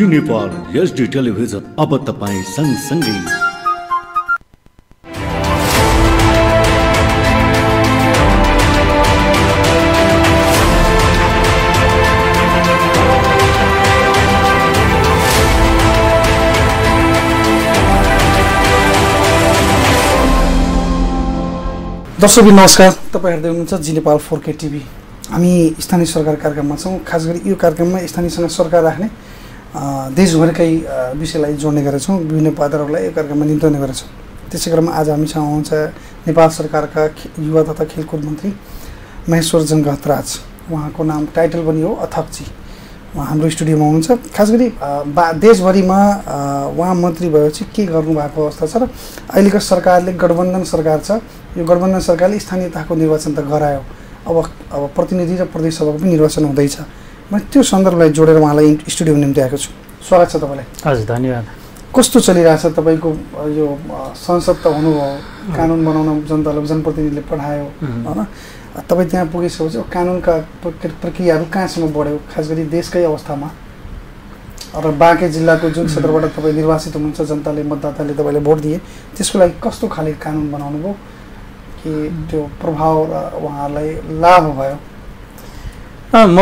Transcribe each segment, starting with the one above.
जी Nepal HD television अब तपाईं सँगसँगै। दर्शकबिन नमस्कार, तपाईं हेर्दै हुनुहुन्छ जी नेपाल 4K टिभी। हामी स्थानीय सरकार कार्यक्रममा छौँ। खास गरी यो कार्यक्रममा स्थानीयसँग सरकार राख्ने देशभरकै विषयलाई जोड्ने गरेछौँ, विभिन्न पात्रहरूलाई यो कार्यक्रममा निम्ताउने गरेछौँ। त्यसै क्रममा आज हामीसँग हुनुहुन्छ नेपाल सरकारका युवा तथा खेलकुद मन्त्री महेश्वर जङ्गहतराज। उहाँको नाम टाइटल पनि हो अथकजी। उहाँ हाम्रो स्टुडियोमा हुनुहुन्छ। खास गरी देशभरिमा उहाँ मन्त्री भएपछि के गर्नुभएको अवस्था छ र अहिलेको सरकारले गठबन्धन सरकार छ, यो गठबन्धन सरकारले स्थानीय तहको निर्वाचन त गरायो, अब प्रतिनिधि र प्रदेश सभाको पनि निर्वाचन हुँदैछ। म त्यो सन्दर्भलाई जोडेर उहाँलाई स्टुडियोमा निम्ति आएको छु। स्वागत छ तपाईँलाई। हजुर, धन्यवाद। कस्तो चलिरहेछ तपाईँको यो संसद त हुनुभयो, कानुन बनाउन जनतालाई जनप्रतिनिधिले पठायो होइन, तपाईँ त्यहाँ पुगिसकेपछि कानुनका प्रक्रियाहरू कहाँसम्म बढ्यो, खास गरी देशकै अवस्थामा र बाँके जिल्लाको जुन क्षेत्रबाट तपाईँ निर्वाचित हुनुहुन्छ, जनताले मतदाताले तपाईँलाई भोट दिए, त्यसको लागि कस्तो खाले कानुन बनाउनु भयो कि त्यो प्रभाव र उहाँहरूलाई लाभ भयो? म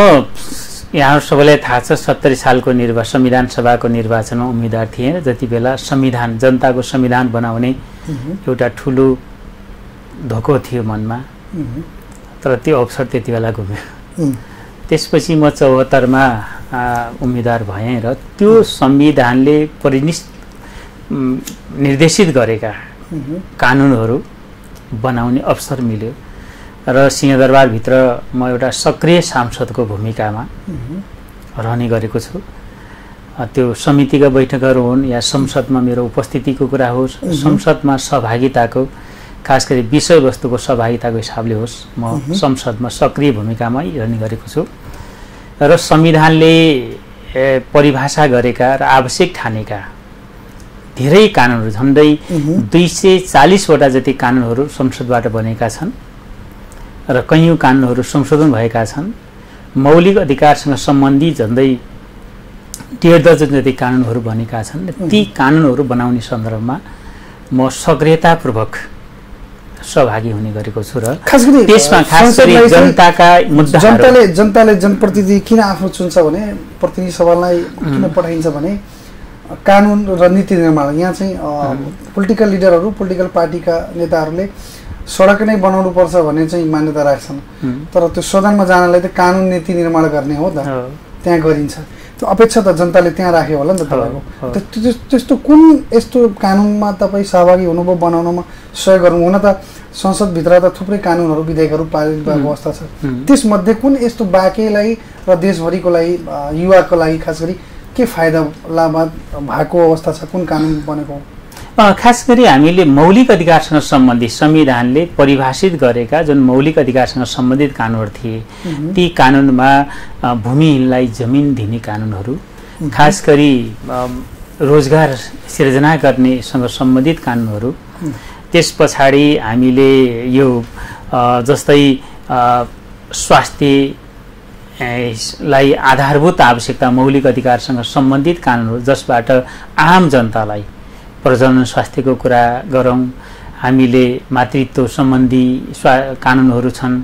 यहाँ सबैलाई थाहा छ 70 सालको संविधान सभाको निर्वाचनमा उम्मेदवार थिएँ। जति बेला संविधान, जनताको संविधान बनाउने एउटा ठुलो धोको थियो मनमा, तर त्यो अवसर त्यति बेला घुम्यो। त्यसपछि म 74मा उम्मेदवार भएँ र त्यो संविधानले निर्देशित गरेका कानुनहरू बनाउने अवसर मिल्यो र सिंहदरबारभित्र म एउटा सक्रिय सांसदको भूमिकामा रहने गरेको छु। त्यो समितिका बैठकहरू हुन् या संसदमा मेरो उपस्थितिको कुरा होस्, संसदमा सहभागिताको खास गरी विषयवस्तुको सहभागिताको हिसाबले होस्, म संसदमा सक्रिय भूमिकामा रहने गरेको छु र संविधानले परिभाषा गरेका र आवश्यक ठानेका धेरै कानुनहरू, झन्डै 240 वटा जति कानुनहरू संसदबाट बनेका छन् र कैयौँ कानुनहरू संशोधन भएका छन्। मौलिक अधिकारसँग सम्बन्धी झन्डै 1.5 दर्जन जति कानुनहरू बनेका छन्। ती कानुनहरू बनाउने सन्दर्भमा म सक्रियतापूर्वक सहभागी हुने गरेको छु र त्यसमा खास गरी जनताका मुद्दाहरू, जनताले जनप्रतिनिधि किन आफ्नो चुन्छ भने, प्रतिनिधि सभालाई किन पठाइन्छ भने कानुन र नीति निर्माण, यहाँ चाहिँ पोलिटिकल लिडरहरू, पोलिटिकल पार्टीका नेताहरूले सडक नै बनाउनु पर्छ भन्ने चाहिँ मान्यता राख्छन्, तर त्यो सदनमा जानलाई त कानुन नीति निर्माण गर्ने हो त, त्यहाँ गरिन्छ। त्यो अपेक्षा त जनताले त्यहाँ राख्यो होला नि त तपाईँको। त्यस्तो कुन यस्तो कानुनमा तपाईँ सहभागी हुनुभयो, बनाउनमा सहयोग गर्नु? हुन त संसदभित्र त थुप्रै कानुनहरू, विधेयकहरू पारित भएको अवस्था छ, त्यसमध्ये कुन यस्तो बाँकेलाई र देशभरिको लागि, युवाको लागि खास गरी के फाइदा लाभ भएको अवस्था छ? कुन कानुन बनेको? खास गरी हामीले मौलिक अधिकारसँग सम्बन्धित संविधानले परिभाषित गरेका जुन मौलिक अधिकारसँग सम्बन्धित कानुनहरू थिए, ती कानुनमा भूमिहीनलाई जमिन दिने कानुनहरू, खास गरी रोजगार सिर्जना गर्नेसँग सम्बन्धित कानुनहरू, त्यस पछाडि हामीले यो जस्तै स्वास्थ्य लाई आधारभूत आवश्यकता मौलिक अधिकारसँग सम्बन्धित कानुनहरू, जसबाट आम जनतालाई प्रजनन स्वास्थ्यको कुरा गरौँ, हामीले मातृत्व सम्बन्धी कानुनहरू छन्।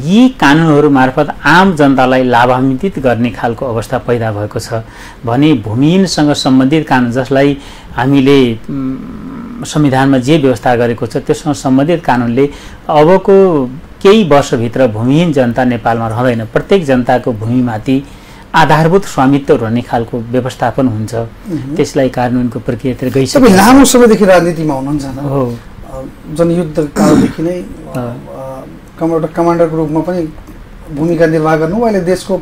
यी कानुनहरू मार्फत आम जनतालाई लाभान्वित गर्ने खालको अवस्था पैदा भएको छ भने भूमिहीनसँग सम्बन्धित कानुन, जसलाई हामीले संविधानमा जे व्यवस्था गरेको छ त्यससँग सम्बन्धित कानुनले अबको केही वर्षभित्र भूमिहीन जनता नेपालमा रहँदैन। प्रत्येक जनताको भूमिमाथि आधारभूत स्वामित्व रहने खालको व्यवस्थापन हुन्छ। त्यसलाई कानुनको प्रक्रियातिर गइसक्यो। तपाईँ लामो समयदेखि राजनीतिमा हुनुहुन्छ हो, जनयुद्ध कालदेखि नै कमान्डरको रूपमा पनि भूमिका निर्वाह गर्नु, अहिले देशको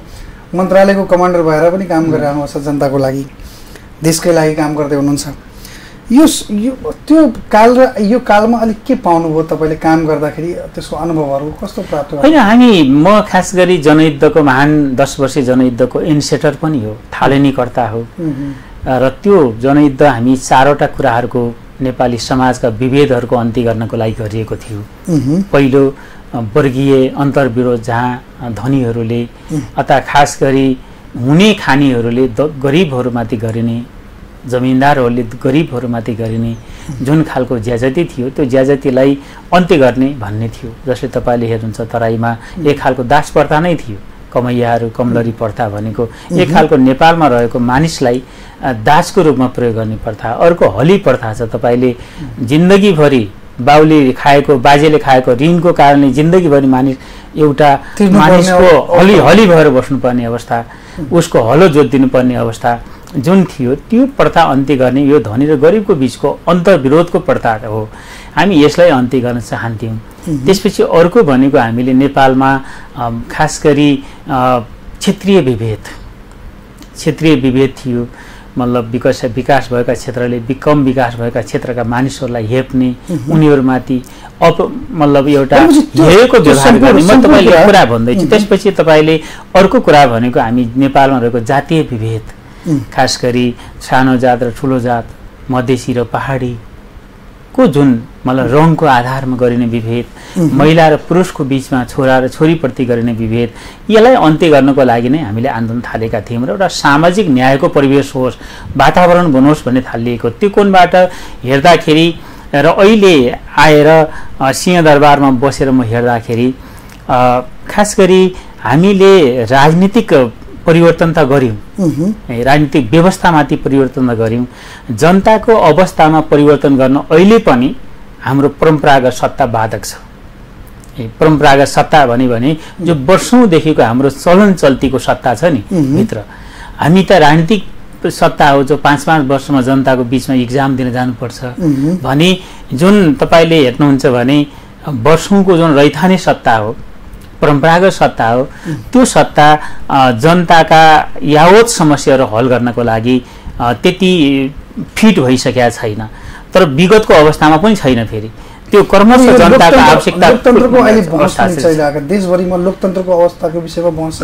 मन्त्रालयको कमान्डर भएर पनि काम गरिरहनु छ, जनताको लागि, देशकै लागि काम गर्दै हुनुहुन्छ। यो त्यो काल र यो कालमा अलिक के पाउनुभयो तपाईँले काम गर्दाखेरि? त्यसको अनुभवहरू कस्तो प्राप्त भयो? होइन, म खास गरी जनयुद्धको महान 10 वर्षीय जनयुद्धको इनिसिएटर पनि हो, थालनीकर्ता हो र त्यो जनयुद्ध हामी 4वटा कुराहरूको, नेपाली समाजका विभेदहरूको अन्त्य गर्नको लागि गरिएको थियो। पहिलो वर्गीय अन्तर्विरोध, जहाँ धनीहरूले अथवा खास गरी हुने खानेहरूले गरिबहरूमाथि गरिने, जमिनदारहरूले गरिबहरूमाथि गरिने जुन खालको ज्याजती थियो त्यो ज्याजतीलाई अन्त्य गर्ने भन्ने थियो। जसले तपाईँले हेर्नुहुन्छ तराईमा एक खालको दास प्रथा नै थियो, कमैयाहरू कमलरी प्रथा भनेको एक खालको नेपालमा रहेको मानिसलाई दासको रूपमा प्रयोग गर्ने प्रथा। अर्को हली प्रथा छ, तपाईँले जिन्दगीभरि बाउले खाएको बाजेले खाएको ऋणको कारणले जिन्दगीभरि मानिस एउटा मानिसको हली भएर बस्नुपर्ने अवस्था, उसको हलो जोतिदिनु पर्ने अवस्था जुन थियो त्यो प्रथा अन्त्य गर्ने यो धनी र गरिबको बीचको अन्तर्विरोधको प्रथा हो। हामी यसलाई अन्त्य गर्न चाहन्थ्यौँ। त्यसपछि अर्को भनेको हामीले नेपालमा खास गरी क्षेत्रीय विभेद थियो। मतलब विकास भएका क्षेत्रले कम विकास भएका क्षेत्रका मानिसहरूलाई हेप्ने, उनीहरूमाथि मतलब एउटा हेरेको व्यवहार गर्ने। म तपाईँले कुरा भन्दैछु। त्यसपछि तपाईँले अर्को कुरा भनेको हामी नेपालमा रहेको जातीय विभेद, खास गरी सानो जात र ठुलो जात, मधेसी र पहाडी को जुन मतलब रङको आधारमा गरिने विभेद, महिला र पुरुषको बीचमा छोरा र छोरीप्रति गरिने विभेद, यसलाई अन्त्य गर्नको लागि नै हामीले आन्दोलन थालेका थियौँ र एउटा सामाजिक न्यायको परिवेश होस्, वातावरण बनोस् भन्ने थालिएको। त्यो कोणबाट हेर्दाखेरि र अहिले आएर सिंहदरबारमा बसेर म हेर्दाखेरि खास गरी हामीले राजनीतिक परिवर्तन त गर्यौँ, राजनीतिक व्यवस्थामाथि परिवर्तन त गर्यौँ, जनताको अवस्थामा परिवर्तन गर्न अहिले पनि हाम्रो परम्परागत सत्ता बाधक छ। परम्परागत सत्ता भने जो वर्षौँदेखिको हाम्रो चलन चल्तीको सत्ता छ नि भित्र, हामी त राजनीतिक सत्ता हो जो 5-5 वर्षमा जनताको बीचमा इक्जाम दिन जानुपर्छ भने जुन तपाईँले हेर्नुहुन्छ भने वर्षौँको जुन रैथाने सत्ता हो, परम्परागत सत्ता हो, त्यो सत्ता जनताका यावत समस्याहरू हल गर्नको लागि त्यति फिट भइसकेका छैन। तर विगतको अवस्थामा पनि छैन। फेरि त्यो कर्मश जनताको आवश्यकता लोकतन्त्रको अहिले बहस चलिरहेको देशभरिमा लोकतन्त्रको अवस्थाको विषयमा बहस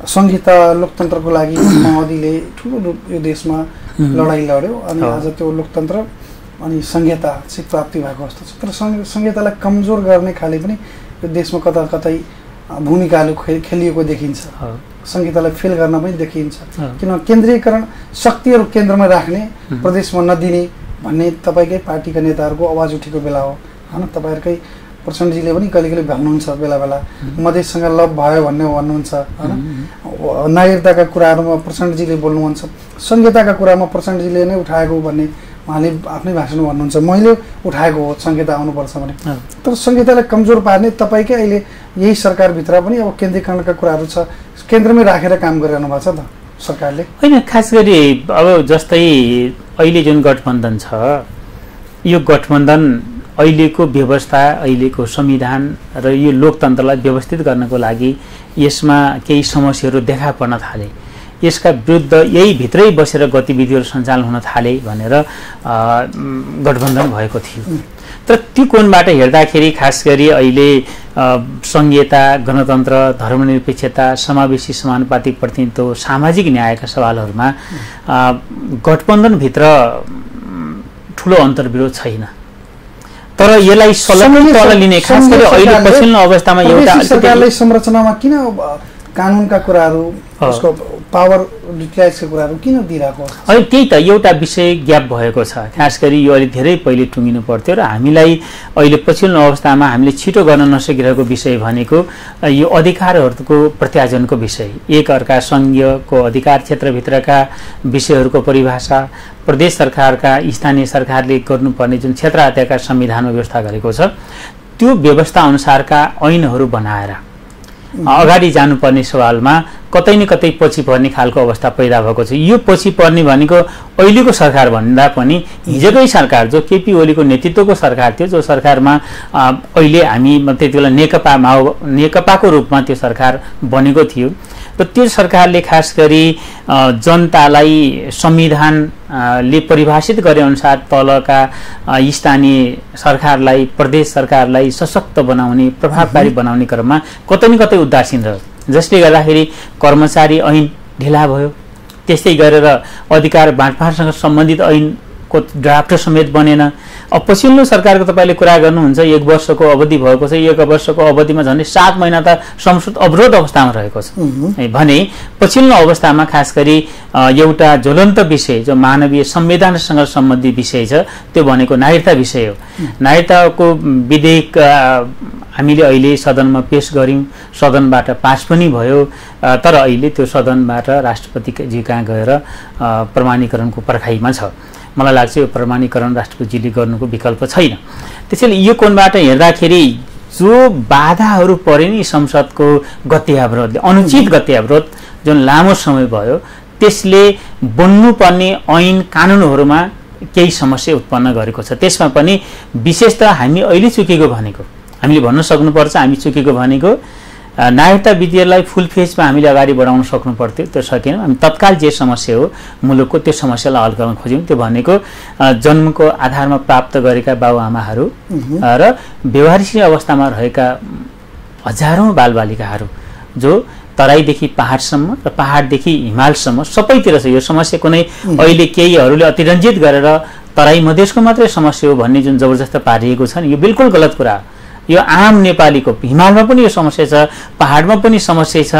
संहिता लोकतन्त्रको लागि माओवादीले ठुलो यो देशमा लडाईँ लड्यो अनि आज त्यो लोकतन्त्र अनि संहिता चाहिँ प्राप्ति भएको अवस्था छ। तर संहितालाई कमजोर गर्ने खाले पनि यो देशमा कता कतै भूमिकाहरू खेलिएको देखिन्छ। संहितालाई फेल गर्न पनि देखिन्छ, किनभने केन्द्रीयकरण शक्तिहरू केन्द्रमा राख्ने, प्रदेशमा नदिने भन्ने तपाईँकै पार्टीका नेताहरूको आवाज उठेको बेला हो हैन। तपाईँहरूकै प्रचण्डजीले पनि कहिले कहिले भन्नुहुन्छ, बेला बेला मधेससँग लभ भयो भन्नुहुन्छ हैन। नागरिकताका कुराहरूमा प्रचण्डजीले बोल्नुहुन्छ, संहिताका कुरामा प्रचण्डजीले नै उठाएको भन्ने उहाँले आफ्नै भाषणमा भन्नुहुन्छ, मैले उठाएको हो संहिता आउनुपर्छ भने। तर संहितालाई कमजोर पार्ने तपाईँकै अहिले यही सरकारभित्र पनि अब केन्द्रीकरणका कुराहरू छ, केन्द्रमै राखेर काम गरिरहनु भएको छ त सरकारले होइन। खास गरी अब जस्तै अहिले जुन गठबन्धन छ, यो गठबन्धन अहिलेको व्यवस्था, अहिलेको संविधान र यो लोकतन्त्रलाई व्यवस्थित गर्नको लागि यसमा केही समस्याहरू देखा पर्न थाले। यसका विरुद्ध यही भित्रै बसेर गतिविधिहरू सञ्चालन हुन थाले भनेर गठबन्धन भएको थियो। तर त्यो कोणबाट हेर्दाखेरि खास गरी अहिले संहिता, गणतन्त्र, धर्मनिरपेक्षता, समावेशी समानुपातिक प्रतिनिधित्व, सामाजिक न्यायका सवालहरूमा गठबन्धनभित्र ठुलो अन्तर्विरोध छैन। तर यसलाई तल लिने खास गरी अहिले पछिल्लो अवस्थामा एउटा सरकारले संरचनामा किन कानुनका कुराहरू, उसको पावर युटिलाइजका कुराहरू किन दिइरहेको? अनि त्यही त एउटा विषय ग्याप भएको छ। खास गरी यो अलि धेरै पहिले टुङ्गिनु पर्थ्यो र हामीलाई अहिले पछिल्लो अवस्थामा हामीले छिटो गर्न नसकिरहेको विषय भनेको यो अधिकारहरूको प्रत्यार्जनको विषय, एक अर्का संघीयको अधिकार क्षेत्रभित्रका विषयहरूको परिभाषा, प्रदेश सरकारका स्थानीय सरकारले गर्नुपर्ने जुन क्षेत्र हत्याका संविधानमा व्यवस्था गरेको छ त्यो व्यवस्था अनुसारका ऐनहरू बनाएर अगाडि जानुपर्ने सवालमा कतै न कतै पछि पर्ने खालको अवस्था पैदा भएको छ। यो पछि पर्ने भनेको अहिलेको सरकार भन्दा पनि हिजोकै सरकार जो केपी ओलीको नेतृत्वको सरकार थियो, जो सरकारमा अहिले हामी त्यति बेला नेकपाको रूपमा त्यो सरकार बनेको थियो र त्यो सरकारले खास गरी जनतालाई संविधानले परिभाषित गरे अनुसार तलका स्थानीय सरकारलाई, प्रदेश सरकारलाई सशक्त बनाउने, प्रभावकारी बनाउने क्रममा कतै न कतै उदासीन रह्यो, जसले गर्दाखेरि कर्मचारी ऐन ढिला भयो। त्यस्तै गरेर अधिकार बाँडफाँडसँग सम्बन्धित ऐन को ड्राफ्ट समेत बनेन। अब पछिल्लो सरकारको तपाईँले कुरा गर्नुहुन्छ 1 वर्षको अवधि भएको छ, 1 वर्षको अवधिमा झन्डै 7 महिना त संसद अवरोध अवस्थामा रहेको छ भने पछिल्लो अवस्थामा खास गरी एउटा ज्वलन्त विषय जो मानवीय संविधानसँग सम्बन्धित विषय छ त्यो भनेको नागरिकता विषय हो। नागरिकताको विधेयक हामीले अहिले सदनमा पेश गर्यौं, सदनबाट पास पनि भयो, तर अहिले त्यो सदनबाट राष्ट्रपतिजी कहाँ गएर प्रमाणीकरणको पर्खाइमा छ। मलाई लाग्छ यो प्रमाणीकरण राष्ट्रपतिजीले गर्नुको विकल्प छैन। त्यसैले यो कोणबाट हेर्दाखेरि जो बाधाहरू परे नि संसदको गति अवरोधले, अनुचित गति अवरोध जुन लामो समय भयो, त्यसले बन्नुपर्ने ऐन कानुनहरूमा केही समस्या उत्पन्न गरेको छ। त्यसमा पनि विशेषतः हामी अहिले चुकेको भनेको, हामीले भन्न सक्नुपर्छ हामी चुकेको भनेको नागरिकता विधेयकलाई फुल फेजमा हामीले अगाडि बढाउन सक्नु पर्थ्यो, त्यो सकेनौँ। हामी तत्काल जे समस्या हो मुलुकको त्यो समस्यालाई हल गर्न खोज्यौँ। त्यो भनेको जन्मको आधारमा प्राप्त गरेका बाबुआमाहरू र व्यवहारिक अवस्थामा रहेका हजारौँ बालबालिकाहरू जो तराईदेखि पहाडसम्म र पहाडदेखि हिमालसम्म सबैतिर छ। यो समस्या कुनै अहिले केहीहरूले अतिरञ्जित गरेर तराई मधेसको मात्रै समस्या हो भन्ने जुन जबरजस्त पारिएको छ नि, यो बिल्कुल गलत कुरा हो। यो आम नेपालीको हिमालमा पनि यो समस्या छ, पहाडमा पनि समस्या छ,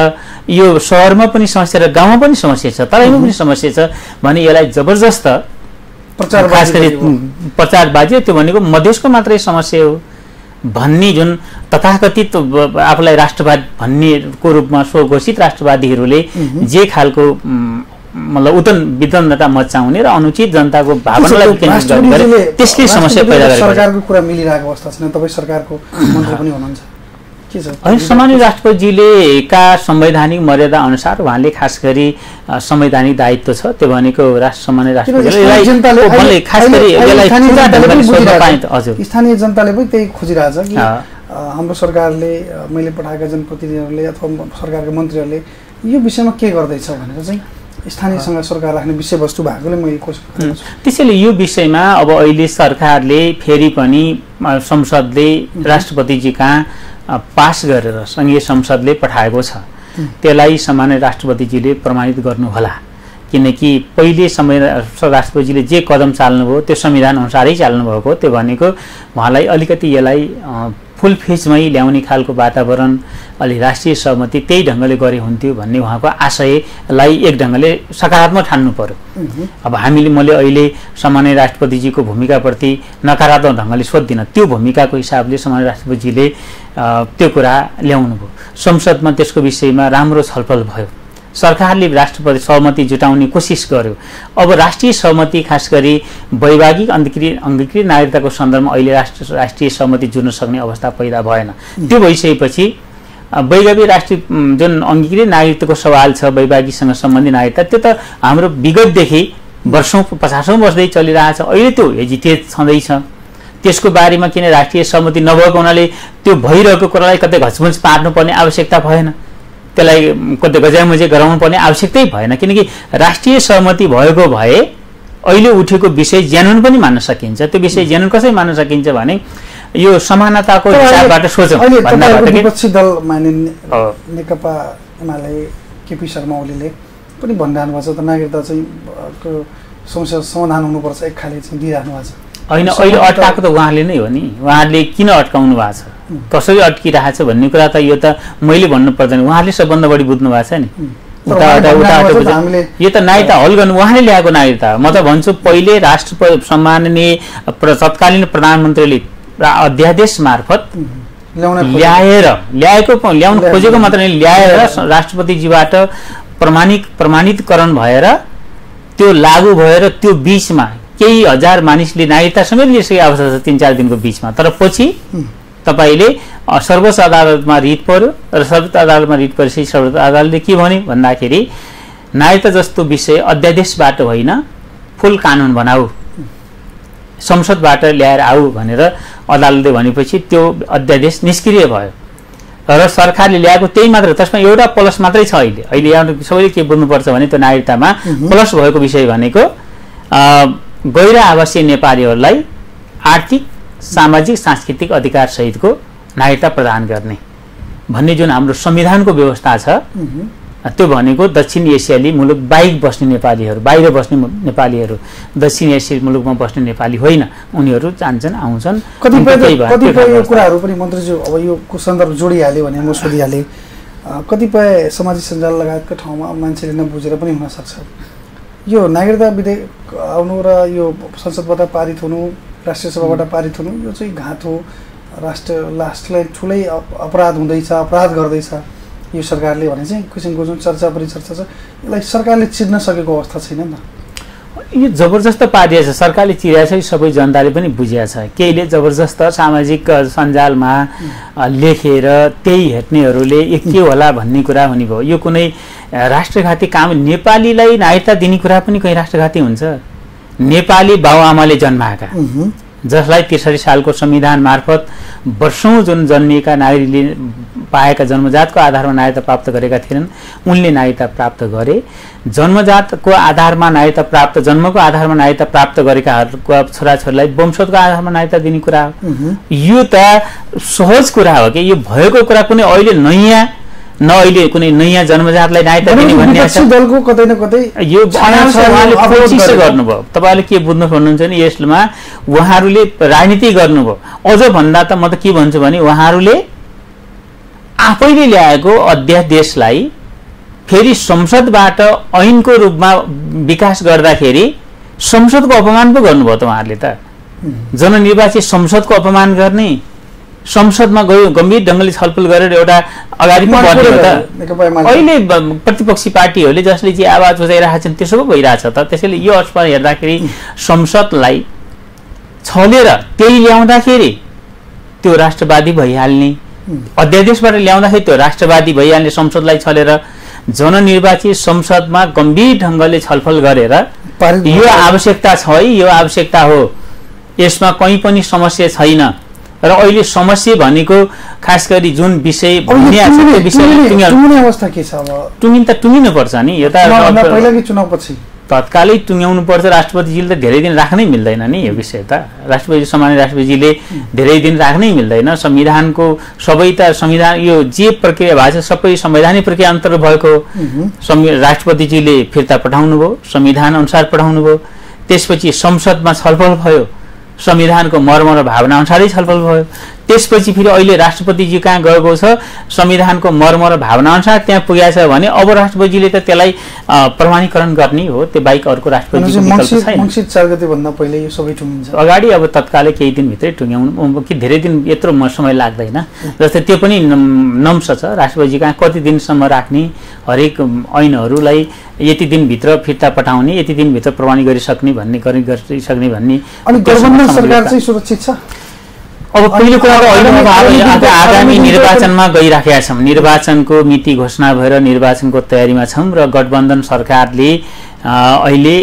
यो सहरमा पनि समस्या र गाउँमा पनि समस्या छ, तराईमा पनि समस्या छ भने यसलाई जबरजस्त प्रचारबाजी, त्यो भनेको मधेसको मात्रै समस्या हो भन्ने जुन तथाकथित आफूलाई राष्ट्रवाद भन्नेको रूपमा स्वघोषित राष्ट्रवादीहरूले जे खालको मतलब विदन्डता मचाउने र अनुचित जनताको भावनालाई केन्द्रित गरे त्यसले समस्या पैदा गरेको। सरकारको कुरा मिलिरहेको अवस्था छैन। तपाईँ सरकारको मन्त्री पनि हुनुहुन्छ, के छ? अहिले सामान्य राष्ट्रपतिजीले का संवैधानिक मर्यादा अनुसार उहाँले खास गरी संवैधानिक दायित्व छ, त्यो भनेको सामान्य राष्ट्रपतिले खास गरी स्थानीय जनताले पनि त्यही खोजिरहेछ कि हाम्रो सरकारले, मैले पठाएका जनप्रतिनिधिहरूले अथवा सरकारका मन्त्रीहरूले यो विषयमा के गर्दैछ भनेर चाहिँ स्थानीयसँग सरकार राख्ने विषयवस्तु भएकोले मैले कोसिस गरेको छु। त्यसैले यो विषयमा अब अहिले सरकारले फेरि पनि संसदले राष्ट्रपतिजी कहाँ पास गरेर संघीय संसदले पठाएको छ, त्यसलाई सामान्य राष्ट्रपतिजीले प्रमाणित गर्नुहोला। किनकि पहिले राष्ट्रपतिजीले जे कदम चाल्नुभयो त्यो संविधान अनुसारै चाल्नुभएको, त्यो भनेको उहाँलाई अलिकति यसलाई फुल फेजमै ल्याउने खालको वातावरण, अलि राष्ट्रिय सहमति त्यही ढङ्गले गरे हुन्थ्यो भन्ने उहाँको आशयलाई एक ढङ्गले सकारात्मक ठान्नु पर्यो। अब मैले अहिले सामान्य राष्ट्रपतिजीको भूमिकाप्रति नकारात्मक ढङ्गले सोध्दिनँ, त्यो भूमिकाको हिसाबले सामान्य राष्ट्रपतिजीले त्यो कुरा ल्याउनु भयो। संसदमा त्यसको विषयमा राम्रो छलफल भयो, सरकारले राष्ट्रपति सहमति जुटाउने कोसिस गर्यो। अब राष्ट्रिय सहमति खास गरी वैवाहिक अङ्गीकृत नागरिकताको सन्दर्भमा अहिले राष्ट्रिय सहमति जुट्न सक्ने अवस्था पैदा भएन। त्यो भइसकेपछि वैवाहिक राष्ट्रिय जुन अङ्गीकृत नागरिकताको सवाल छ, वैवाहिकसँग सम्बन्धित नागरिकता, त्यो त हाम्रो विगतदेखि वर्षौँ 50औं वर्षदेखि चलिरहेछ। अहिले त्यो हेजिटेट छँदैछ। त्यसको बारेमा किन राष्ट्रिय सहमति नभएको हुनाले त्यो भइरहेको कुरालाई कतै घचमुच पार्नुपर्ने आवश्यकता भएन, त्यसलाई कतै गजामुजे गराउनु पर्ने आवश्यकतै भएन। किनकि राष्ट्रिय सहमति भएको भए अहिले उठेको विषय ज्यानुन पनि मान्न सकिन्छ। त्यो विषय ज्यानुन कसरी मान्न सकिन्छ भने यो समानताको हिसाबबाट सोचौँ। विपक्षी दल नेकपा एमाले केपी शर्मा ओलीले पनि भनिरहनु भएको छ त नागरिकता चाहिँ समस्या समाधान हुनुपर्छ, एक खाले चाहिँ दिइराख्नु भएको छ। होइन, अहिले अड्काएको त उहाँले नै हो नि। उहाँले किन अड्काउनु भएको छ, कसरी अड्किरहेको छ भन्ने कुरा त यो त मैले भन्नु पर्दैन, उहाँले सबभन्दा बढी बुझ्नु भएको छ नि। यो त नागरिकता हल गर्नु उहाँले ल्याएको नागरिकता। म त भन्छु पहिले राष्ट्रपति सम्माननीय तत्कालीन प्रधानमन्त्रीले अध्यादेश मार्फत ल्याउन खोजेको मात्र नै ल्याएर राष्ट्रपतिजीबाट प्रमाणितकरण भएर त्यो लागू भएर त्यो बीचमा केही हजार मानिसले नागरिकता समेत लिइसकेको अवस्था छ 3-4 दिनको बीचमा। तर पछि तपाईले सर्वोच्च अदालतमा रिट पर्यो र सर्वोच्च अदालतमा रिट परेपछि सर्वोच्च अदालतले के भन्यो भन्दाखेरि नागरिकता जस्तो विषय अध्यादेशबाट होइन फुल कानुन बनाऊ, संसदबाट ल्याएर आऊ भनेर अदालतले भनेपछि त्यो अध्यादेश निष्क्रिय भयो र सरकारले ल्याएको त्यही मात्र। त्यसमा एउटा प्लस मात्रै छ। अहिले सबैले के बुझ्नुपर्छ भने त्यो नागरिकतामा प्लस भएको विषय भनेको गैर आवासीय नेपालीहरूलाई आर्थिक, सामाजिक, सांस्कृतिक अधिकार सहितको नागरिकता प्रदान गर्ने भन्ने जुन हाम्रो संविधानको व्यवस्था छ त्यो भनेको दक्षिण एसियाली मुलुक बाहेक बस्ने नेपालीहरू, बाहिर बस्ने नेपालीहरू, दक्षिण एसियाली मुलुकमा बस्ने नेपाली होइन। उनीहरू जान्छन् आउँछन्। कतिपय कुराहरू पनि मन्त्रीज्यू अब यो सन्दर्भ जोडिहाल्यो भने म सोधिहालेँ, कतिपय सामाजिक सञ्जाल लगायतका ठाउँमा मान्छेले नबुझेर पनि हुनसक्छ यो नागरिकता विधेयक आउनु र यो संसदबाट पारित हुनु, राष्ट्रिय सभाबाट पारित हुनु, यो चाहिँ घात हो, राष्ट्रलाई ठुलै अपराध हुँदैछ, अपराध गर्दैछ यो सरकारले भने चाहिँ किसिमको जुन चर्चा परिचर्चा छ, यसलाई सरकारले चिर्न सकेको अवस्था छैन नि त। यो जबरजस्त पारिएको छ, सरकारले चिरेको छ, सबै जनताले पनि बुझेको छ। केहीले जबरजस्त सामाजिक सञ्जालमा लेखेर त्यही हेर्नेहरूले के होला भन्ने कुरा हुने भयो। यो कुनै राष्ट्रघाती काम, नेपालीलाई नागरिकता दिने कुरा पनि कहीँ राष्ट्रघाती हुन्छ? नेपाली बाबुआमाले जन्माएका, जसलाई 63 सालको संविधान मार्फत वर्षौं जुन जन्मिएका नागरिकले पाएका जन्मजातको आधारमा नागरिकता प्राप्त गरेका थिएनन्, उनले नागरिकता प्राप्त गरे। जन्मजातको आधारमा नागरिकता प्राप्त, जन्मको आधारमा नागरिकता प्राप्त गरेकाहरूका छोराछोरीलाई वंशजको आधारमा नागरिकता दिने कुरा हो। यो त सहज कुरा हो कि यो भएको कुरा कुनै अहिले नयाँ अहिले कुनै नयाँ जन्मजातलाई नागरिकता दिने भन्ने दलको कतै न कतै यो उहाँले कोसिस गर्नुभयो। तपाईँले के बुझ्नु पर्नुहुन्छ भने यसमा उहाँहरूले राजनीति गर्नुभयो। अझ भन्दा त म त के भन्छु भने उहाँहरूले आफैले ल्याएको अध्यादेशलाई फेरि संसदबाट ऐनको रूपमा विकास गर्दाखेरि संसदको अपमान पो गर्नुभयो त उहाँहरूले त। जननिर्वाचित संसदको अपमान गर्ने, संसदमा गयो गम्भीर ढङ्गले छलफल गरेर एउटा अगाडि पनि बढ्ने हो त। अहिले प्रतिपक्षी पार्टीहरूले जसले चाहिँ आवाज उठाइरहेका छन् त्यसो पो भइरहेछ त। त्यसैले यो अर्थमा हेर्दाखेरि संसदलाई छलेर त्यही ल्याउँदाखेरि त्यो राष्ट्रवादी भइहाल्ने, अध्यादेशबाट ल्याउँदाखेरि त्यो राष्ट्रवादी भइहाल्ने, संसदलाई छलेर जननिर्वाचित संसदमा गम्भीर ढङ्गले छलफल गरेर यो आवश्यकता छ है, यो आवश्यकता हो, यसमा कहीँ पनि समस्या छैन। र अहिले समस्या भनेको खास गरी जुन विषय टुङ्गिने अवस्था के छ? अब टुङ्गिन त टुङ्गिनु पर्छ नि, यो त पहिलाकै चुनावपछि तत्कालै टुङ्ग्याउनु पर्छ। राष्ट्रपतिजीले त धेरै दिन राख्नै मिल्दैन नि यो विषय त। राष्ट्रपति सामान्य राष्ट्रपतिजीले धेरै दिन राख्नै मिल्दैन। संविधानको सबै त संविधान यो जे प्रक्रिया भएको छ सबै संवैधानिक प्रक्रिया अन्तर्गत भएको। राष्ट्रपतिजीले फिर्ता पठाउनु भयो, संविधान अनुसार पठाउनु भयो, त्यसपछि संसदमा छलफल भयो, संविधानको मर्म र भावना अनुसारै छलफल भयो। त्यसपछि फेरि अहिले राष्ट्रपतिजी कहाँ गएको छ, संविधानको मर्म र भावना अनुसार त्यहाँ पुगेको छ भने अब राष्ट्रपतिजीले त त्यसलाई प्रमाणीकरण गर्ने हो। त्यो बाहेक अर्को राष्ट्रपतिको विकल्प छैन। मङ्सिर 4 गते भन्दा पहिले यो सबै टुङ्गिन्छ अगाडि। अब तत्कालै केही दिनभित्रै टुङ्ग्याउनु कि धेरै दिन यत्रो समय लाग्दैन। जस्तै त्यो पनि नम्स छ राष्ट्रपतिजी कहाँ कति दिनसम्म राख्ने, हरेक ऐनहरूलाई यति दिनभित्र फिर्ता पठाउने, यति दिनभित्र प्रमाणित गरिसक्ने भन्ने गरिसक्ने भन्ने। अनि गठबन्धन सरकार चाहिँ सुरक्षित छ? अब पहिलो कुरा त आगामी निर्वाचनमा गइराखेका छौँ, निर्वाचनको मिति घोषणा भएर निर्वाचनको तयारीमा छौँ र गठबन्धन सरकारले अहिले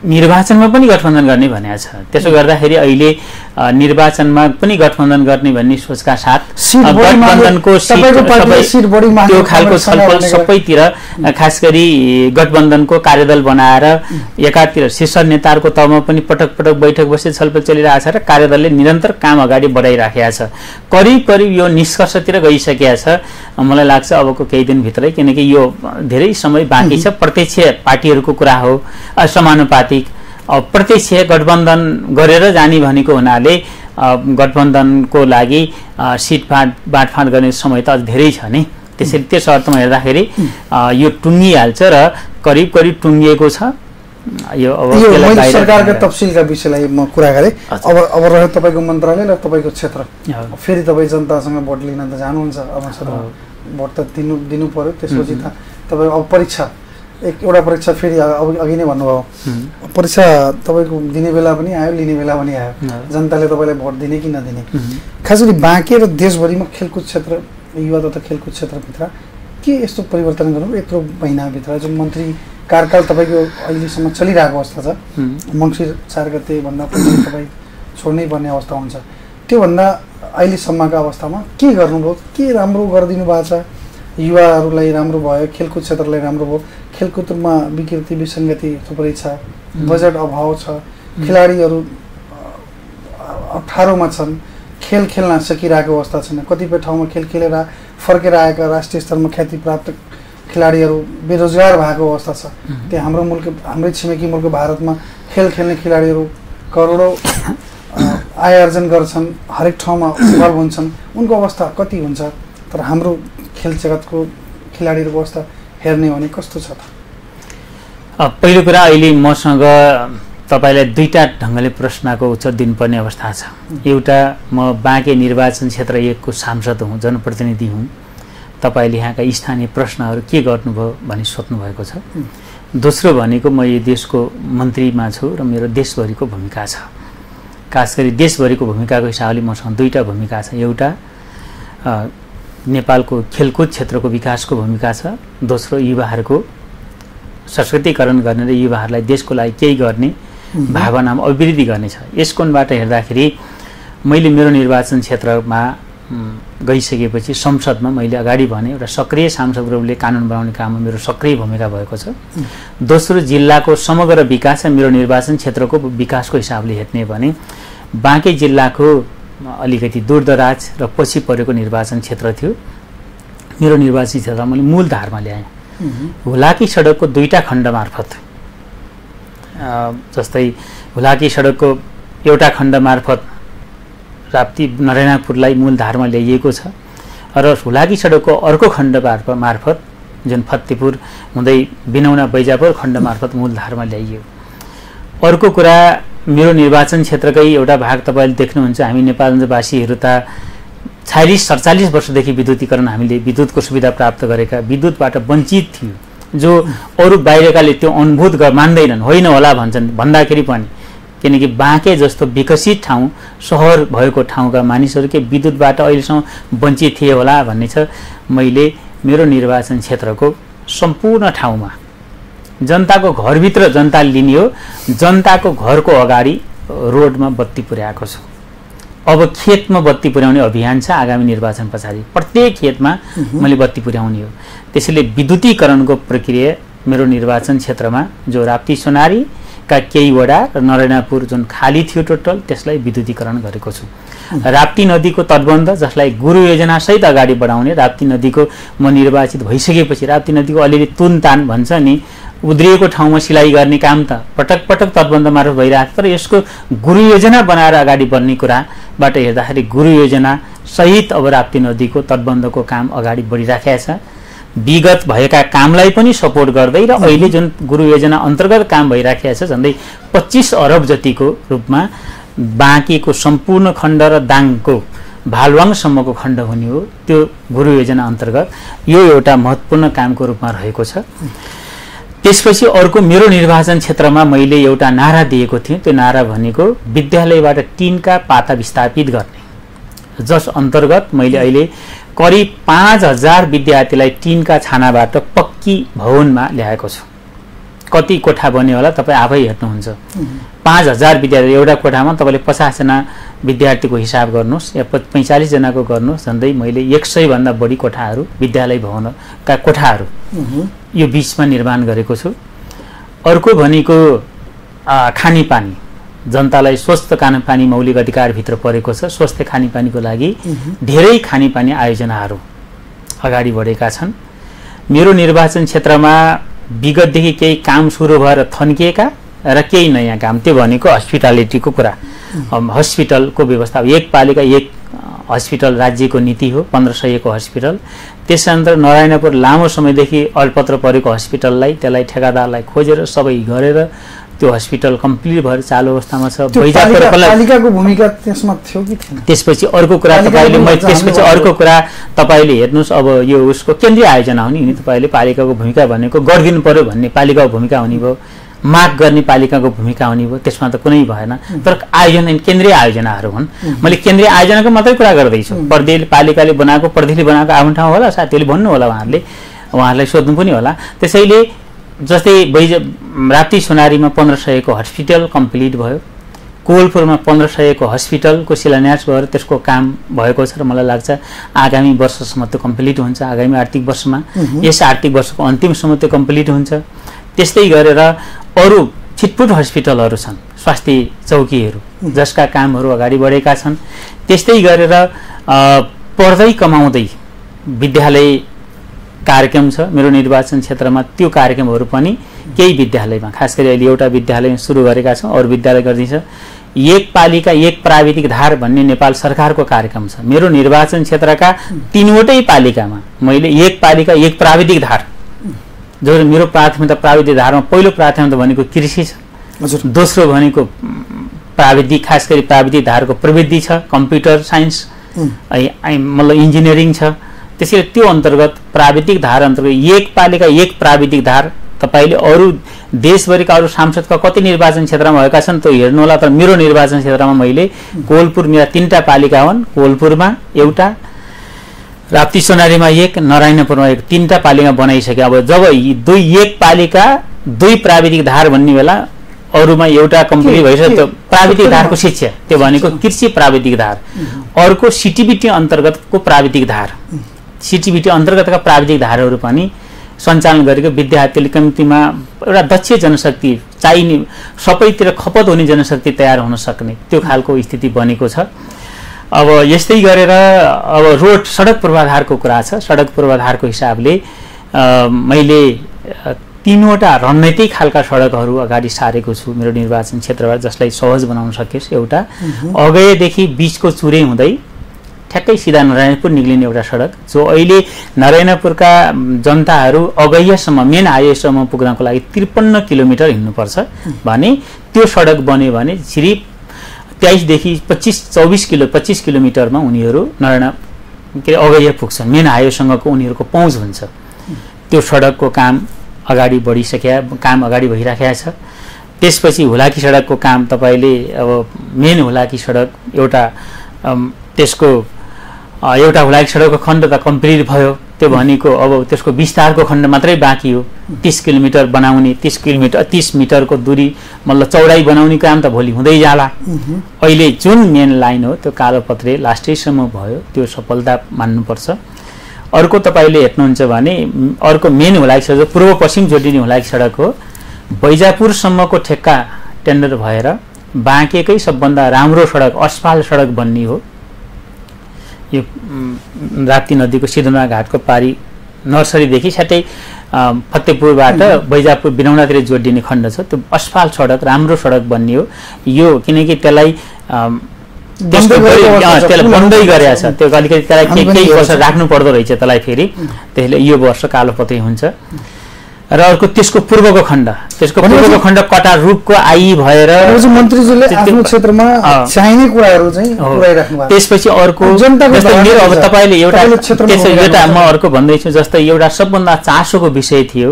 निर्वाचनमा पनि गठबन्धन गर्ने भनेको छ। त्यसो गर्दाखेरि अहिले निर्वाचनमा पनि गठबन्धन गर्ने भन्ने सोचका साथ गठबन्धनको त्यो खालको छलफल सबैतिर, खास गरी गठबन्धनको कार्यदल बनाएर एकातिर शीर्ष नेताहरूको तहमा पनि पटक पटक बैठक बसी छलफल चलिरहेको छ र कार्यदलले निरन्तर काम अगाडि बढाइराखेको छ। करिब करिब यो निष्कर्षतिर गइसकेको छ मलाई लाग्छ अबको केही दिनभित्रै, किनकि यो धेरै समय बाँकी छ। प्रत्यक्ष पार्टीहरूको कुरा हो, समानुपातिक प्रत्यक्ष गठबन्धन गरेर जाने भनेको हुनाले गठबन्धनको लागि सिट बाँडफाँड गर्ने समय त अझ धेरै छ नि। त्यसैले त्यस अर्थमा हेर्दाखेरि यो टुङ्गिहाल्छ र करिब करिब टुङ्गिएको छ। यो अब सरकारका तफसिलका विषयलाई म कुरा गरेँ। अब रह्यो तपाईँको मन्त्रालय र तपाईँको क्षेत्र, फेरि तपाईँ जनतासँग भोट लिन त जानुहुन्छ, अब भोट त दिनु पर्यो। त्यसपछि त तपाईँ अब परीक्षा एउटा परीक्षा फेरि अघि नै भन्नुभयो, परीक्षा तपाईँको दिने बेला पनि आयो, लिने बेला पनि आयो। जनताले तपाईँलाई भोट दिने कि नदिने। खास गरी बाँकी र देशभरिमा खेलकुद क्षेत्र, युवा तथा खेलकुद क्षेत्रभित्र के यस्तो परिवर्तन गर्नु? यत्रो महिनाभित्र जुन मन्त्री कार्यकाल तपाईँको अहिलेसम्म चलिरहेको अवस्था छ, मङ्सिर 4 गते भन्दा पहिले तपाईँ छोड्नै पर्ने अवस्था हुन्छ, त्योभन्दा अहिलेसम्मका अवस्थामा के गर्नुभयो? के राम्रो गरिदिनु भएको छ? युवाहरूलाई राम्रो भयो, खेलकुद क्षेत्रलाई राम्रो भयो, खेलकुदमा विकृति विसङ्गति थुप्रै छ, बजेट अभाव छ, खेलाडीहरू अप्ठ्यारोमा छन्, खेल खेल्न सकिरहेको अवस्था छैन। कतिपय ठाउँमा खेल खेलेर फर्केर आएका राष्ट्रिय स्तरमा ख्याति प्राप्त खेलाडीहरू बेरोजगार भएको अवस्था छ। त्यहाँ हाम्रो मुल्क हाम्रै छिमेकी मुल्क भारतमा खेल खेल्ने खेलाडीहरू करोडौँ आय अर्जन गर्छन्, हरेक ठाउँमा इन्भल्भ हुन्छन्, उनको अवस्था कति हुन्छ? तर हाम्रो खेल जगतको खेलाडीहरूको अवस्था हेर्ने हो भने कस्तो छ त? पहिलो कुरा अहिले मसँग तपाईलाई दुईटा ढङ्गले प्रश्नको उत्तर दिनुपर्ने अवस्था छ। एउटा म बाँके निर्वाचन क्षेत्र 1 को सांसद हुँ, जनप्रतिनिधि हुँ। तपाईले यहाँका स्थानीय प्रश्नहरू के गर्नुभयो भनी सोध्नु भएको छ। दोस्रो भनेको म यो देशको मन्त्रीमा छु र मेरो देशभरिको भूमिका छ। खास गरी देशभरिको भूमिकाको हिसाबले मसँग दुईटा भूमिका छ। एउटा नेपालको खेलकुद क्षेत्रको विकासको भूमिका छ, दोस्रो युवाहरूको सशक्तिकरण गर्ने र युवाहरूलाई देशको लागि केही गर्ने भावनामा अभिवृद्धि गर्ने छ। यस कोणबाट हेर्दाखेरि मैले मेरो निर्वाचन क्षेत्रमा गइसकेपछि संसदमा मैले अगाडि भने एउटा सक्रिय सांसद रूपले कानुन बनाउने काममा मेरो सक्रिय भूमिका भएको छ। दोस्रो जिल्लाको समग्र विकास र मेरो निर्वाचन क्षेत्रको विकासको हिसाबले हेर्ने भने बाँके जिल्लाको अलिकति दूरदराज र पछि परेको निर्वाचन क्षेत्र थियो। मेरो निर्वाचन क्षेत्र मैले मूलधारमा ल्याएँ। हुलाकी सडकको दुईटा खण्ड मार्फत, जस्तै हुलाकी सडकको एउटा खण्ड मार्फत राप्ती नरेनापुरलाई मूलधारमा ल्याइएको छ र हुलाकी सडकको अर्को खण्ड मार्फत जुन फत्तेपुर हुँदै बिनौना बैजापुर खण्ड मार्फत मूलधारमा ल्याइयो। अर्को कुरा मेरो निर्वाचन क्षेत्रकै एउटा भाग तपाईले देख्नुहुन्छ, हामी नेपालवासीहरू त 46-47 वर्षदेखि विद्युतीकरण हामीले विद्युतको सुविधा प्राप्त गरेका विद्युतबाट वञ्चित थियो, जो अरू बाहिरकाले त्यो अनुभूत मान्दैनन्, होइन होला भन्छन्। भन्दाखेरि पनि किनकि बाँके जस्तो विकसित ठाउँ सहर भएको ठाउँका मानिसहरू के विद्युतबाट अहिलेसम्म वञ्चित थिए होला भन्ने छ। मैले मेरो निर्वाचन क्षेत्रको सम्पूर्ण ठाउँमा जनताको घरभित्र जनता लिने हो, जनताको घरको अगाडि रोडमा बत्ती पुर्याएको छु। अब खेतमा बत्ती पुर्याउने अभियान छ आगामी निर्वाचन पछाडि, प्रत्येक खेतमा मैले बत्ती पुर्याउने हो। त्यसैले विद्युतीकरणको प्रक्रिया मेरो निर्वाचन क्षेत्रमा जो राप्ती सोनारी का केही वडा र नरेनापुर जुन खाली थियो टोटल त्यसलाई विद्युतीकरण गरेको छु। राप्ती नदीको तटबन्ध जसलाई गुरु योजना सहित अगाडि बढाउने, राप्ती नदीको म निर्वाचित भइसकेपछि राप्ती नदीको अलिअलि तुनतान भन्छ नि, उद्रिएको ठाउँमा सिलाइ गर्ने काम त पटक पटक तटबन्ध मार्फत भइरहेको, तर यसको गुरु योजना बनाएर अगाडि बढ्ने कुराबाट हेर्दाखेरि गुरु योजना सहित अब राप्ती नदीको तटबन्धको काम अगाडि बढिराखेको छ। विगत भएका कामलाई पनि सपोर्ट गर्दै र अहिले जुन गुरु योजना अन्तर्गत काम भइराखेको छ झन्डै 25 अरब जतिको रूपमा बाँकेको सम्पूर्ण खण्ड र दाङको भालवाङसम्मको खण्ड हुने हो। त्यो गुरु योजना अन्तर्गत यो एउटा महत्त्वपूर्ण कामको रूपमा रहेको छ। त्यसपछि अर्को मेरो निर्वाचन क्षेत्रमा मैले एउटा नारा दिएको थिएँ। त्यो नारा भनेको विद्यालयबाट टिनका पाता विस्थापित गर्ने, जस अन्तर्गत मैले अहिले करिब 5000 विद्यार्थीलाई टिनका छानाबाट पक्की भवनमा ल्याएको छु। कति कोठा बन्यो होला तपाईँ आफै हेर्नुहुन्छ। 5000 विद्यार्थी एउटा कोठामा तपाईँले 50 जना विद्यार्थीको हिसाब गर्नुहोस् या 45 जनाको गर्नुहोस्, झन्डै मैले 100 भन्दा बढी कोठाहरू विद्यालय भवनका कोठाहरू यो बीचमा निर्माण गरेको छु। अर्को भनेको खानेपानी, जनतालाई स्वस्थ खानेपानी मौलिक अधिकारभित्र परेको छ। स्वस्थ खानेपानीको लागि धेरै खानेपानी आयोजनाहरू अगाडि बढेका छन्। मेरो निर्वाचन क्षेत्रमा विगतदेखि केही काम सुरु भएर थन्किएका र केही नयाँ काम, त्यो भनेको हस्पिटालिटीको कुरा। हस्पिटलको व्यवस्था, एक पालिका एक हस्पिटल राज्यको नीति हो, 1500 को हस्पिटल। त्यसअन्तर्गत नरायणपुर लामो समयदेखि अल्पत्र परेको हस्पिटललाई त्यसलाई ठेकादारलाई खोजेर सबै गरेर त्यो हस्पिटल कम्प्लिट भएर चालु अवस्थामा छ। पालिकाको भूमिका त्यसमा थियो कि थिएन? त्यसपछि अर्को कुरा तपाईले हेर्नुस्, अब यो उसको केन्द्रीय आयोजना हो नि, तपाईले पालिकाको भूमिका भनेको गरिदिनु पर्यो भन्ने पालिकाको भूमिका हुने भयो, माग गर्ने पालिकाको भूमिका हुने भयो, त्यसमा त कुनै भएन। तर आयोजना केन्द्रीय आयोजनाहरू हुन्। मैले केन्द्रीय आयोजनाको मात्रै कुरा गर्दैछु। प्रदेश पालिकाले बनाएको, प्रदेशले बनाएको आफ्नो ठाउँ होला, साथीहरूले भन्नु होला, उहाँहरूलाई सोध्नु पनि होला। त्यसैले जस्तै राप्ती सोनारीमा 1500 को हस्पिटल कम्प्लिट भयो, कोलपुरमा 1500 को हस्पिटलको शिलान्यास भएर त्यसको काम भएको छ र मलाई लाग्छ आगामी वर्षसम्म त्यो कम्प्लिट हुन्छ। आगामी आर्थिक वर्षमा, यस आर्थिक वर्षको अन्तिमसम्म त्यो कम्प्लिट हुन्छ। त्यस्तै गरेर अरू छिटपुट हस्पिटलहरू छन्, स्वास्थ्य चौकीहरू जसका कामहरू अगाडि बढेका छन्। त्यस्तै गरेर पढ्दै कमाउँदै विद्यालय कार्यक्रम छ मेरो निर्वाचन क्षेत्रमा त्यो कार्यक्रमहरू पनि केही विद्यालयमा खास गरी अहिले एउटा विद्यालय सुरु गरेका छौँ अरू विद्यालय गर्दैछ एक पालिका एक प्राविधिक धार भन्ने नेपाल सरकारको कार्यक्रम छ मेरो निर्वाचन क्षेत्रका 3वटै पालिकामा मैले एक पालिका एक प्राविधिक धार जो मेरो प्राथमिकता प्राविधिक धारमा पहिलो प्राथमिकता भनेको कृषि छ हजुर दोस्रो भनेको प्राविधिक खास गरी प्राविधिक धारको प्रविधि छ कम्प्युटर साइन्स मतलब इन्जिनियरिङ छ त्यसैले त्यो अन्तर्गत प्राविधिक धार अन्तर्गत एक पालिका एक प्राविधिक धार तपाईले अरू देशभरिका अरू सांसदका कति निर्वाचन क्षेत्रमा भएका छन् त्यो हेर्नु होला तर मेरो निर्वाचन क्षेत्रमा मैले कोलपुर मेरा 3टा पालिका हुन् कोलपुरमा एउटा राप्ती सोनारीमा एक नरायणपुरमा एक 3टा पालिका बनाइसके अब जब एक पालिका दुई प्राविधिक धार भन्ने बेला अरूमा एउटा कम्प्लिट भइसक्यो त्यो प्राविधिक धारको शिक्षा त्यो भनेको कृषि प्राविधिक धार अर्को सिटिबिटी अन्तर्गतको प्राविधिक धार सिटिबिटी अन्तर्गतका प्राविधिक धारहरू पनि सञ्चालन गरेको विद्यार्थीले कम्तीमा एउटा दक्ष जनशक्ति चाहिने सबैतिर खपत हुने जनशक्ति तयार हुन सक्ने त्यो खालको स्थिति बनेको छ अब यस्तै गरेर अब रोड सडक पूर्वाधारको कुरा छ सडक पूर्वाधारको हिसाबले मैले 3वटा रणनीतिक खालका सडकहरू अगाडि सारेको छु मेरो निर्वाचन क्षेत्रबाट जसलाई सहज बनाउन सकियोस् एउटा अगयदेखि बीचको चुरे हुँदै ठ्याक्कै सिधा नारायणपुर निक्लिने एउटा सडक जो अहिले नारायणपुरका जनताहरू अगयसम्म मेन हाइवेसम्म पुग्नको लागि 53 किलोमिटर हिँड्नुपर्छ भने त्यो सडक बन्यो भने सिर्फ 23 देखि 25 किलोमिटरमा उनीहरू नारायण के अगय पुग्छन् मेन हाइवेसँगको उनीहरूको पहुँच हुन्छ त्यो सडकको काम अगाडि बढिसक्या काम अगाडि भइराखेको छ त्यसपछि हुलाकी सडकको काम तपाईले अब मेन हुलाकी सडक एउटा त्यसको एउटा हुलाकी सडकको खण्ड त कम्प्लिट भयो त्यो भनेको अब त्यसको विस्तारको खण्ड मात्रै बाँकी हो 30 किलोमिटर बनाउने 30 मिटरको दूरी मतलब चौडाइ बनाउने काम त भोलि हुँदै जाला अहिले जुन मेन लाइन हो त्यो कालोपत्रे लास्टैसम्म भयो त्यो सफलता मान्नुपर्छ अर्को तपाईले हेर्नुहुन्छ भने अर्को मेन हुलाकी सडक पूर्व पश्चिम जोडिने हुलाकी सडक हो बैजापुरसम्मको ठेक्का टेन्डर भएर बाँकेकै सबभन्दा राम्रो सडक अस्फाल्ट सडक बन्ने हो यो राप्ती नदीको सिद्धुना घाटको पारी नर्सरीदेखि साथै फतेपुरबाट बैजापुर बिनौनातिर जोडिने खण्ड छ त्यो अस्फाल्ट सडक राम्रो सडक बन्ने हो यो किनकि त्यसलाई बन्दै गरेको छ त्यो अलिकति त्यसलाई केही वर्ष राख्नु पर्दो रहेछ त्यसलाई फेरि त्यसले यो वर्ष कालोपत्रे हुन्छ र अर्को त्यसको पूर्वको खण्ड कटा रूपको आई भएर मन्त्रीज्यूले आफ्नो क्षेत्रमा चाहिने कुराहरू चाहिँ पुराइराख्नु भएको त्यसपछि अर्को मेरो अब तपाईले एउटा म अर्को भन्दैछु जस्तै एउटा सबभन्दा चासोको विषय थियो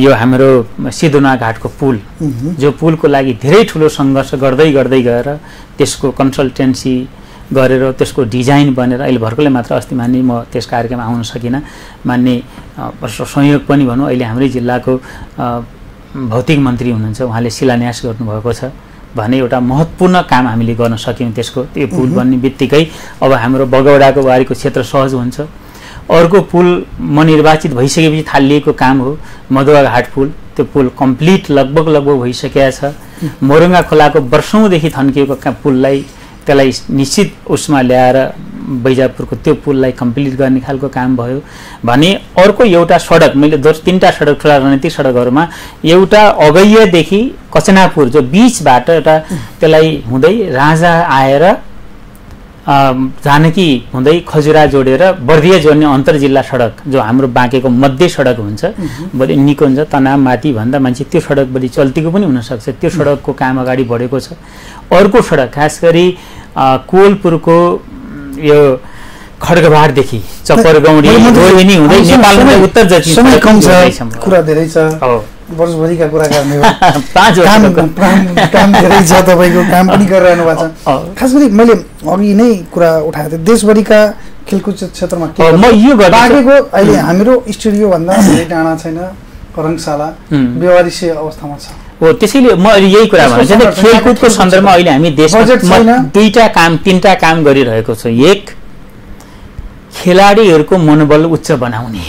यो हाम्रो सिद्धुना घाटको पुल जो पुलको लागि धेरै ठुलो सङ्घर्ष गर्दै गएर त्यसको कन्सल्टेन्सी गरेर त्यसको डिजाइन बनेर अहिले भर्खरै मात्र अस्ति मान्ने म त्यस कार्यक्रममा आउन सकिनँ मान्ने संयोग पनि भनौँ अहिले हाम्रै जिल्लाको भौतिक मन्त्री हुनुहुन्छ उहाँले शिलान्यास गर्नुभएको छ भने एउटा महत्त्वपूर्ण काम हामीले गर्न सक्यौँ त्यसको त्यो पुल बन्ने बित्तिकै अब हाम्रो बगौडाको बारीको क्षेत्र सहज हुन्छ अर्को पुल म निर्वाचित भइसकेपछि थालिएको काम हो मधुवा घाट पुल त्यो पुल कम्प्लिट लगभग भइसकेको छ मोरङ्गा खोलाको वर्षौँदेखि थन्किएको पुललाई त्यसलाई निश्चित उसमा ल्याएर बैजापुरको त्यो पुललाई कम्प्लिट गर्ने खालको काम भयो भने अर्को एउटा सडक मैले 3टा सडक ठुला रणनीतिक सडकहरूमा एउटा अगयदेखि कचनापुर जो बीचबाट एउटा त्यसलाई हुँदै राजा आएर जानकी हुँदै खजुरा जोडेर बर्दिया जोड्ने अन्तर जिल्ला सडक जो हाम्रो बाँकेको मध्य सडक हुन्छ बढी निको हुन्छ तनाव माथि भन्दा मान्छे त्यो सडक बढी चल्तीको पनि हुनसक्छ त्यो सडकको काम अगाडि बढेको छ अर्को सडक खास गरी कोलपुरको यो खड्गबारदेखि चप्परगौडी रोहिणी हुँदै नेपालमा उत्तर जति समय कम छ कुरा धेरै छ वर्षभरिका कुरा गर्ने हो काम धेरै छ तपाईको काम पनि गरिरहनु भएको छ खास गरी मैले अघि नै कुरा उठाएको थिएँ देशभरिका खेलकुद क्षेत्रमा म यो बाँकेको अहिले हाम्रो स्टुडियो भन्दा धेरै टाढा छैन रङशाला व्यवहारिक अवस्थामा छ हो त्यसैले म यही कुरा भन्छु खेलकुदको सन्दर्भमा अहिले हामी देशमा 3टा काम गरिरहेको छौँ एक खेलाडीहरूको मनोबल उच्च बनाउने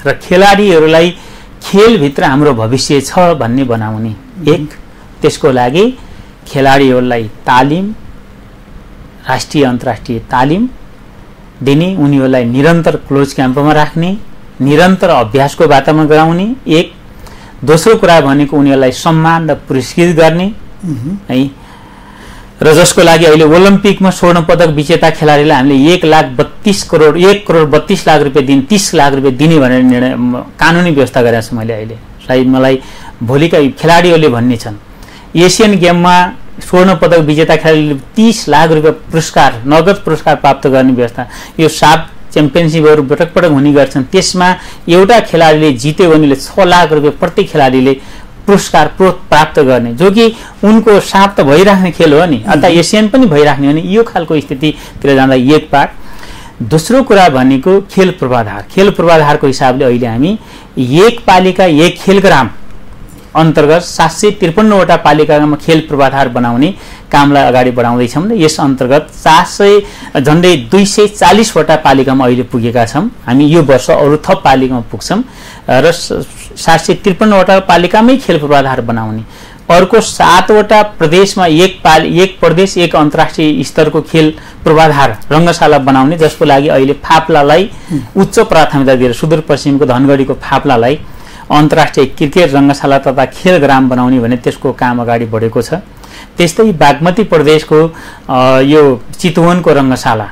र खेलाडीहरूलाई खेलभित्र हाम्रो भविष्य छ भन्ने बनाउने एक त्यसको लागि खेलाडीहरूलाई तालिम राष्ट्रिय अन्तर्राष्ट्रिय तालिम दिने उनीहरूलाई निरन्तर क्लोज क्याम्पमा राख्ने निरन्तर अभ्यासको वातावरण गराउने एक। दोस्रो कुरा भनेको उनीहरूलाई सम्मान र पुरस्कृत गर्ने है, र जसको लागि अहिले ओलम्पिकमा स्वर्ण पदक विजेता खेलाडीलाई हामीले 1,32,00,000 रुपियाँ दिन 30 लाख रुपियाँ दिने भनेर निर्णय कानुनी व्यवस्था गरेको छु मैले अहिले। सायद मलाई भोलिका खेलाडीहरूले भन्ने छन् एसियन गेममा स्वर्ण पदक विजेता खेलाडीले 30 लाख रुपियाँ पुरस्कार, नगद पुरस्कार प्राप्त गर्ने व्यवस्था। यो साफ च्याम्पियनसिपहरू पटक पटक हुने गर्छन्, त्यसमा एउटा खेलाडीले जित्यो भने 6 लाख रुपियाँ प्रत्येक खेलाडीले पुरस्कार प्राप्त गर्ने, जो कि उनको साफ त भइराख्ने खेल हो नि, अथवा एसियन पनि भइराख्ने हो नि। यो खालको स्थितितिर जाँदा एक पार्ट। दोस्रो कुरा भनेको खेल पूर्वाधार। खेल पूर्वाधारको हिसाबले अहिले हामी एक पालिका एक खेलग्राम अन्तर्गत 753वटा पालिकामा खेल पूर्वाधार बनाउने कामलाई अगाडि बढाउँदैछौँ र यस अन्तर्गत झन्डै 240वटा पालिकामा अहिले पुगेका छौँ। हामी यो वर्ष अरू थप पालिकामा पुग्छौँ र 753वटा पालिकामै खेल पूर्वाधार बनाउने। अर्को 7वटा प्रदेशमा एक प्रदेश एक अन्तर्राष्ट्रिय स्तरको खेल पूर्वाधार रङ्गशाला बनाउने, जसको लागि अहिले फाप्लालाई उच्च प्राथमिकता दिएर सुदूरपश्चिमको धनगढीको फाप्लालाई अन्तर्राष्ट्रिय क्रिकेट रङ्गशाला तथा खेलग्राम बनाउने भने त्यसको काम अगाडि बढेको छ। त्यस्तै बागमती प्रदेशको यो चितवनको रङ्गशाला,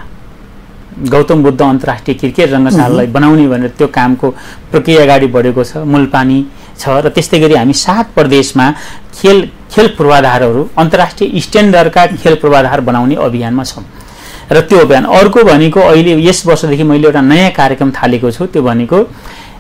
गौतम बुद्ध अन्तर्राष्ट्रिय क्रिकेट रङ्गशालालाई बनाउने भनेर त्यो कामको प्रक्रिया अगाडि बढेको छ, मूलपानी छ। र त्यस्तै गरी हामी 7 प्रदेशमा खेल पूर्वाधारहरू अन्तर्राष्ट्रिय स्ट्यान्डर्डका खेल पूर्वाधार बनाउने अभियानमा छौँ। र त्यो अभियान अर्को भनेको अहिले यस वर्षदेखि मैले एउटा नयाँ कार्यक्रम थालेको छु, त्यो भनेको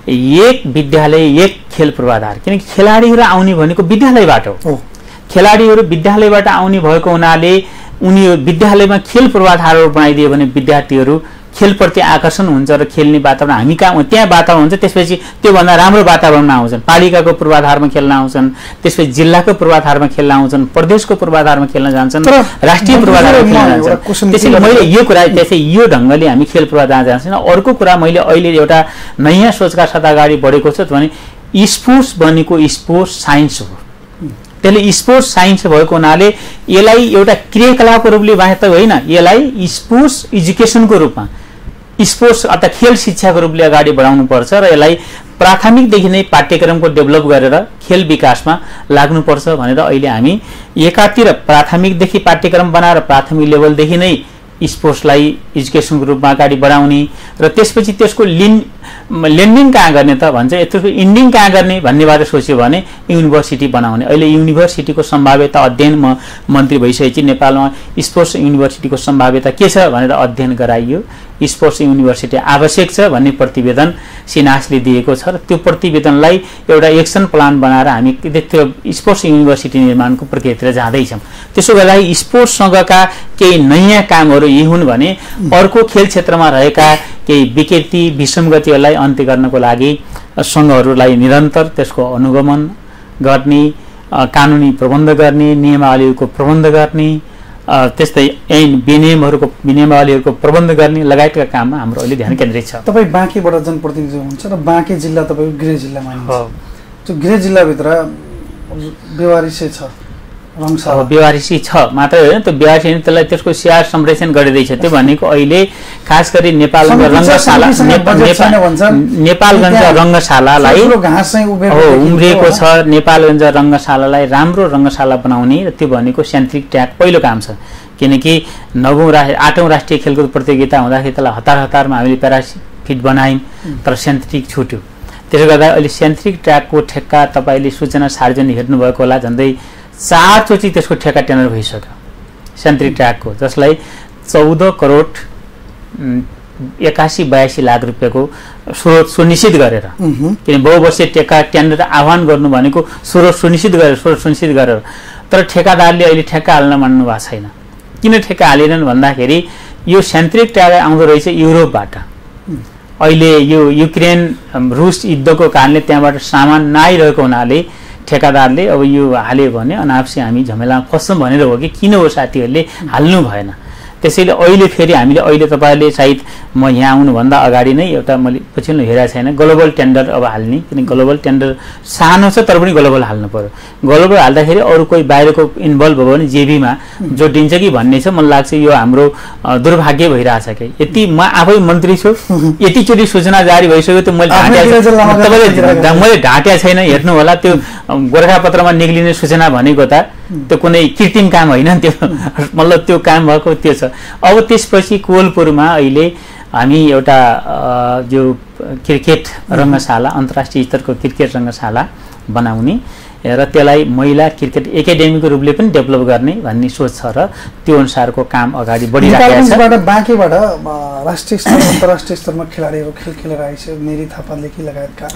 एक विद्यालय एक खेल पूर्वाधार। किनकि खेलाडीहरू आउने भनेको विद्यालयबाट हो, खेलाडीहरू विद्यालयबाट आउने भएको हुनाले उनी विद्यालयमा खेल पूर्वाधारहरू बनाइदियो भने विद्यार्थीहरू खेलप्रति आकर्षण हुन्छ र खेल्ने वातावरण हामी कहाँ त्यहाँ वातावरण हुन्छ। त्यसपछि त्योभन्दा राम्रो वातावरणमा आउँछन्, पालिकाको पूर्वाधारमा खेल्न आउँछन्, त्यसपछि जिल्लाको पूर्वाधारमा खेल्न आउँछन्, प्रदेशको पूर्वाधारमा खेल्न जान्छन्, राष्ट्रिय पूर्वाधारमा खेल्न जान्छन्। त्यसैले मैले यो कुरा त्यसै यो ढङ्गले हामी खेल पूर्वाधार जान्छौँ। अर्को कुरा मैले अहिले एउटा नयाँ सोचका साथ अगाडि बढेको छु भने स्पोर्ट्स भनेको स्पोर्ट्स साइन्स हो। त्यसले स्पोर्ट्स साइन्स भएको हुनाले यसलाई एउटा क्रियाकलापको रूपले बाहेक त होइन, यसलाई स्पोर्ट्स एजुकेसनको रूपमा स्पोर्ट्स अथवा खेल शिक्षाको रूपले अगाडि बढाउनुपर्छ र यसलाई प्राथमिकदेखि नै पाठ्यक्रमको डेभलप गरेर खेल विकासमा लाग्नुपर्छ भनेर अहिले हामी एकातिर प्राथमिकदेखि पाठ्यक्रम बनाएर प्राथमिक लेभलदेखि नै स्पोर्ट्सलाई एजुकेसनको रूपमा अगाडि बढाउने र त्यसपछि त्यसको ल्यान्डिङ कहाँ गर्ने त भन्छ, यसको इन्डिङ कहाँ गर्ने भन्नेबारे सोच्यो भने युनिभर्सिटी बनाउने। अहिले युनिभर्सिटीको सम्भाव्यता अध्ययन मन्त्री भइसकेपछि नेपालमा स्पोर्ट्स युनिभर्सिटीको सम्भाव्यता के छ भनेर अध्ययन गराइयो। स्पोर्ट्स युनिभर्सिटी आवश्यक छ भन्ने प्रतिवेदन सिनासले दिएको छ र त्यो प्रतिवेदनलाई एउटा एक्सन प्लान बनाएर हामी त्यो स्पोर्ट्स युनिभर्सिटी निर्माणको प्रक्रियातिर जाँदैछौँ। त्यसो गर्दा स्पोर्ट्ससँगका केही नयाँ कामहरू यी हुन् भने अर्को खेल क्षेत्रमा रहेका केही विकृति विसङ्गतिहरूलाई अन्त्य गर्नको लागि सङ्घहरूलाई निरन्तर त्यसको अनुगमन गर्ने, कानुनी प्रबन्ध गर्ने, नियमावलीको प्रबन्ध गर्ने, त्यस्तै ऐन विनियमावलीहरूको प्रबन्ध गर्ने लगायतका काममा हाम्रो अहिले ध्यान केन्द्रित छ। तपाईँ बाँकेबाट जनप्रतिनिधि हुनुहुन्छ र बाँके जिल्ला तपाईँको गृह जिल्ला मानिन्छ। त्यो गृह जिल्लाभित्र बेवारिसी छ, रङ्गशाला बेवारिसी छ मात्रै होइन, त्यो बेवारिसी त्यसलाई त्यसको स्याहार संरक्षण गरिँदैछ। त्यो भनेको अहिले खास गरी नेपालगञ्ज रङ्गशालालाई उम्रिएको छ। नेपालगञ्ज रङ्गशालालाई राम्रो रङ्गशाला बनाउने र त्यो भनेको सेन्ट्रिक ट्र्याक पहिलो काम छ। किनकि 8औं राष्ट्रिय खेलकुद प्रतियोगिता हुँदाखेरि त्यसलाई हतारमा हामीले प्याराफिट बनायौँ तर सेन्ट्रिक छुट्यो। त्यसले गर्दा अहिले सेन्ट्रिक ट्र्याकको ठेक्का तपाईँले सूचना सार्वजनिक हेर्नुभएको होला, झन्डै 4 चोटि त्यसको ठेक्का टेन्डर भइसक्यो सेन्ट्रिक ट्र्याकको, जसलाई 14 करोड 81-82 लाख रुपियाँको स्रोत सुनिश्चित गरेर, किन बहुवर्षीय ठेक्का टेन्डर आह्वान गर्नु भनेको स्रोत सुनिश्चित गरेर, तर ठेकादारले अहिले ठेक्का हाल्न मान्नु भएको छैन। किन ठेक्का हालेनन् भन्दाखेरि यो सेन्ट्रिक ट्र्याक आउँदो रहेछ युरोपबाट। अहिले यो युक्रेन रुस युद्धको कारणले त्यहाँबाट सामान नआइरहेको हुनाले ठेकादारले अब यो हाल्यो भने अनावश्यक हामी झमेलामा फस्छौँ भनेर हो कि किन हो साथीहरूले हाल्नु भएन। त्यसैले अहिले फेरि हामीले अहिले तपाईँले सायद म यहाँ आउनुभन्दा अगाडि नै एउटा मैले पछिल्लो हेरेको छैन ग्लोबल टेन्डर अब हाल्ने, किन ग्लोबल टेन्डर सानो छ तर पनि ग्लोबल हाल्नु पर्यो। ग्लोबल हाल्दाखेरि अरू कोही बाहिरको इन्भल्भ भयो भने जेबीमा जोडिन्छ कि भन्ने छ। मलाई लाग्छ यो हाम्रो दुर्भाग्य भइरहेछ कि यति म आफै मन्त्री छु, यतिचोटि सूचना जारी भइसक्यो त मैले ढाँट्या छैन। हेर्नु होला त्यो गोरखापत्रमा निक्लिने सूचना भनेको त त्यो कुनै कृत्रिम काम होइन, त्यो मतलब त्यो काम भएको त्यो छ। अब त्यसपछि कोवलपुरमा अहिले हामी एउटा जो क्रिकेट रङ्गशाला, अन्तर्राष्ट्रिय स्तरको क्रिकेट रङ्गशाला बनाउने र त्यसलाई महिला क्रिकेट एकाडेमीको रूपले पनि डेभलप गर्ने भन्ने सोच छ र त्यो अनुसारको काम अगाडि बढिरहेको छ। बाँकेबाट राष्ट्रिय स्तर अन्तर्राष्ट्रिय स्तरमा खेलाडीहरू खेलेर आइसक्यो। नेरी थापादेखि लगायतका,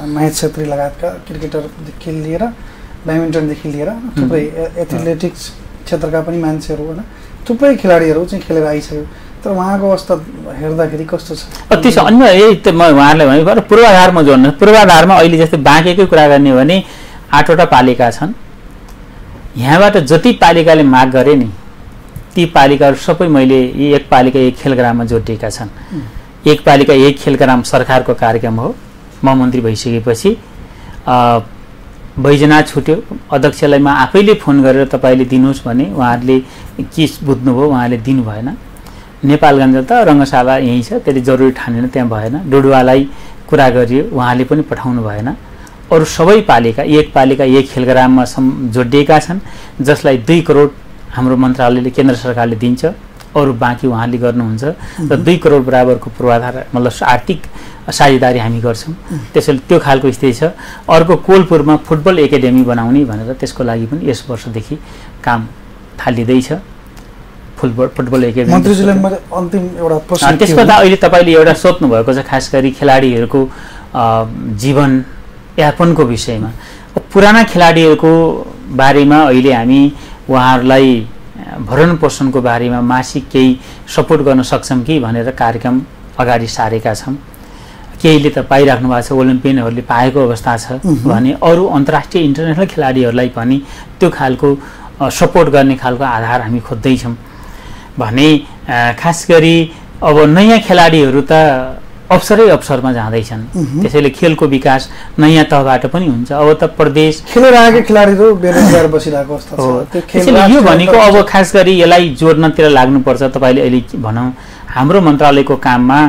महेश छेत्री लगायतका क्रिकेटरदेखि लिएर ब्याडमिन्टनदेखि लिएर थुप्रै एथलेटिक्स क्षेत्रका पनि मान्छेहरू होइन थुप्रै खेलाडीहरू चाहिँ खेलेर आइसक्यो। तर उहाँको अवस्था हेर्दाखेरि कस्तो छ? त्यसो अन्य यही म उहाँहरूलाई भने पूर्वाधारमा जोड्नु, पूर्वाधारमा अहिले जस्तै बाँकेकै कुरा गर्ने हो भने 8वटा पालिका छन्। यहाँबाट जति पालिकाले माग गरे नि ती पालिकाहरू सबै मैले एक पालिका एक खेलग्राममा जोडिएका छन्। एक पालिका एक खेलग्राम सरकारको कार्यक्रम हो। म मन्त्री भइसकेपछि बैजनाथ छुट्यो, अध्यक्षलाई म आफैले फोन गरेर तपाईँले दिनुहोस् भने उहाँहरूले के बुझ्नुभयो, उहाँले दिनु भएन। नेपालगञ्ज त रङ्गशाला यहीँ छ, त्यसले जरुरी ठानेन, त्यहाँ भएन। डोडुवालाई कुरा गरियो, उहाँले पनि पठाउनु भएन। अरू सबै पालिका एक खेलग्राममा जोडिएका छन्, जसलाई 2 करोड हाम्रो मन्त्रालयले केन्द्र सरकारले दिन्छ, अरू बाँकी उहाँले गर्नुहुन्छ र 2 करोड बराबरको पूर्वाधार मतलब आर्थिक साझेदारी हामी गर्छौँ। त्यसैले त्यो खालको स्थिति छ। अर्को कोवलपुरमा फुटबल एकाडेमी बनाउने भनेर त्यसको लागि पनि यस वर्षदेखि काम थालिँदैछ। फुटबल एकाडेमी मन्त्रीजीले मैले अन्तिम एउटा प्रश्न त्यसको त अहिले तपाईँले एउटा सोध्नु भएको छ, खास गरी खेलाडीहरूको जीवन यापनको विषयमा। पुराना खेलाडीहरूको बारेमा अहिले हामी उहाँहरूलाई भरण पोषणको बारेमा मासिक केही सपोर्ट गर्न सक्छौँ कि भनेर कार्यक्रम अगाडि सारेका छौँ। केहीले त पाइराख्नु भएको छ, ओलम्पियनहरूले पाएको अवस्था छ भने अरू अन्तर्राष्ट्रिय इन्टरनेसनल खेलाडीहरूलाई पनि त्यो खालको सपोर्ट गर्ने खालको आधार हामी खोज्दैछौँ भने खास गरी अब नयाँ खेलाडीहरू त अवसरमा जाँदैछन्। त्यसैले खेलको विकास नयाँ तहबाट पनि हुन्छ। अब त प्रदेश खेलेर आएका खेलाडीहरू बेरोजगार बसिरहेको अवस्था छ। त्यसैले यो भनेको अब खास गरी यसलाई जोड्नतिर लाग्नुपर्छ। तपाईँले अहिले भनौँ हाम्रो मन्त्रालयको काममा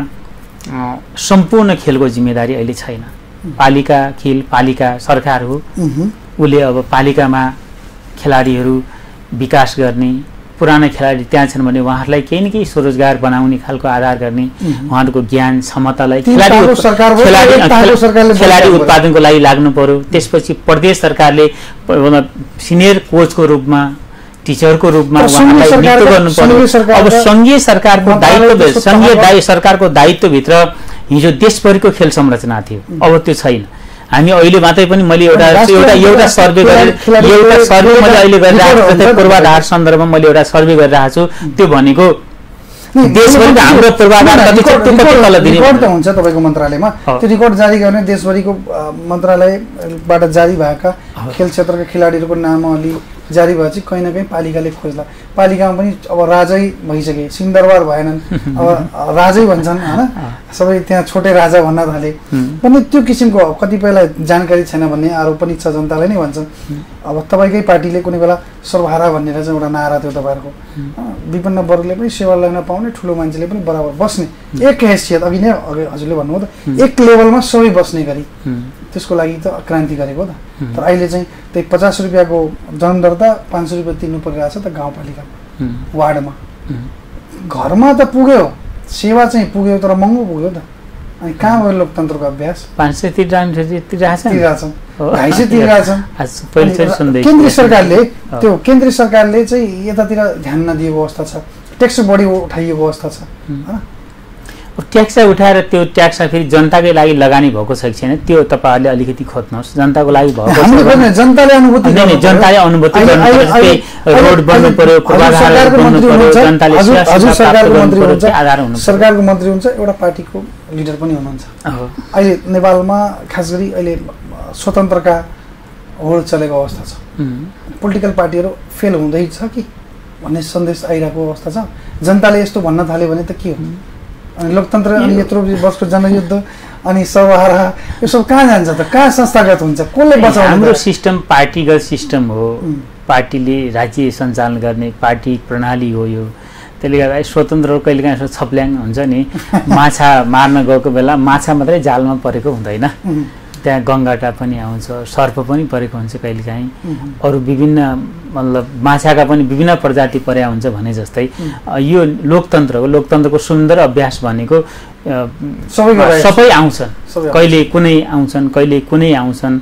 सम्पूर्ण खेलको जिम्मेदारी अहिले छैन। पालिका सरकार हो, उसले अब पालिकामा खेलाडीहरू विकास गर्ने, पुराना खेलाडी त्यहाँ छन् भने उहाँहरूलाई केही न केही स्वरोजगार बनाउने खालको आधार गर्ने, उहाँहरूको ज्ञान क्षमतालाई खेलाडी उत्पादनको लागि लाग्नु पर्यो। त्यसपछि प्रदेश सरकारले सिनियर कोचको रूपमा, टिचरको रूपमा उहाँलाई नियुक्त गर्नु पर्यो। अब सङ्घीय सरकारको दायित्वभित्र हिजो देशभरिको खेल संरचना थियो, अब त्यो छैन। हामी अहिले मात्रै पनि मैले एउटा सर्वे गरेर मैले अहिले गरिरहेको छु, पूर्वाधार सन्दर्भमा मैले एउटा सर्वे गरिरहेको छु। त्यो भनेको देशभरिको हाम्रो पूर्वाधार कति छ, त्यो कति तल दिने रिपोर्ट त हुन्छ तपाईँको मन्त्रालयमा। त्यो रिपोर्ट जारी गर्ने देशभरिको मन्त्रालयबाट जारी भएका खेल क्षेत्रका खेलाडीहरूको नामावली जारी भएपछि कहीँ न कहीँ पालिकाले खोज्ला। पालिकामा पनि अब राजै भइसके, सिंहदरबार भएनन्, अब राजै भन्छन् होइन, सबै त्यहाँ छोटे राजा भन्न थाले पनि। त्यो किसिमको कतिपयलाई जानकारी छैन भन्ने आरोप पनि छ, जनताले नै भन्छन्। अब तपाईँकै पार्टीले कुनै बेला सर्वहारा भनेर चाहिँ एउटा नारा थियो तपाईँहरूको, विभिन्न वर्गले पनि सेवा लिन पाउने, ठुलो मान्छेले पनि बराबर बस्ने, एक हैसियत अघि नै हजुरले भन्नुभयो त एक लेभलमा सबै बस्ने गरी, त्यसको लागि त क्रान्ति गरेको त। तर अहिले चाहिँ त्यही 50 रुपियाँको जनदरता 500 रुपियाँ तिर्नु परिरहेछ त गाउँपालिकामा, वार्डमा। घरमा त पुग्यो, सेवा चाहिँ पुग्यो, तर महँगो पुग्यो त। अनि कहाँ भयो लोकतन्त्रको अभ्यास? 500 तिरिरहेछन्। केन्द्रीय सरकारले चाहिँ यतातिर ध्यान नदिएको अवस्था छ, ट्याक्स बढी उठाइएको अवस्था छ होइन। ट्याक्स उठाएर त्यो ट्याक्स फेरि जनताकै लागि लगानी भएको छ कि छैन त्यो तपाईँहरूले अलिकति खोज्नुहोस्। जनताको लागि भएको जनताले अनुभूति रोड बन्नु पर्यो, सरकारको मन्त्री हुन्छ, एउटा पार्टीको लिडर पनि हुनुहुन्छ। अहिले नेपालमा खास गरी अहिले स्वतन्त्रका होड चलेको अवस्था छ। पोलिटिकल पार्टीहरू फेल हुँदैछ कि भन्ने सन्देश आइरहेको अवस्था छ। जनताले यस्तो भन्न थाल्यो भने त के हो? अनि लोकतन्त्र अनि यत्रो वर्षको जनयुद्ध अनि सर्वहारा यो सब कहाँ जान्छ त? कहाँ संस्थागत हुन्छ? कसले बचाउँछ? हाम्रो सिस्टम पार्टीगत सिस्टम हो। पार्टीले राज्य सञ्चालन गर्ने पार्टी प्रणाली हो यो। त्यसले गर्दा स्वतन्त्र कहिलेकाहीँ यसो छप्ल्याङ हुन्छ नि, माछा मार्न गएको बेला माछा मात्रै जालमा परेको हुँदैन, त्यहाँ गङ्गाटा पनि आउँछ, सर्प पनि परेको हुन्छ कहिलेकाहीँ, अरू विभिन्न मतलब माछाका पनि विभिन्न प्रजाति परेका हुन्छ भने जस्तै यो लोकतन्त्र हो। लोकतन्त्रको सुन्दर अभ्यास भनेको सबै आउँछन्, कहिले कुनै आउँछन्, कहिले कुनै आउँछन्।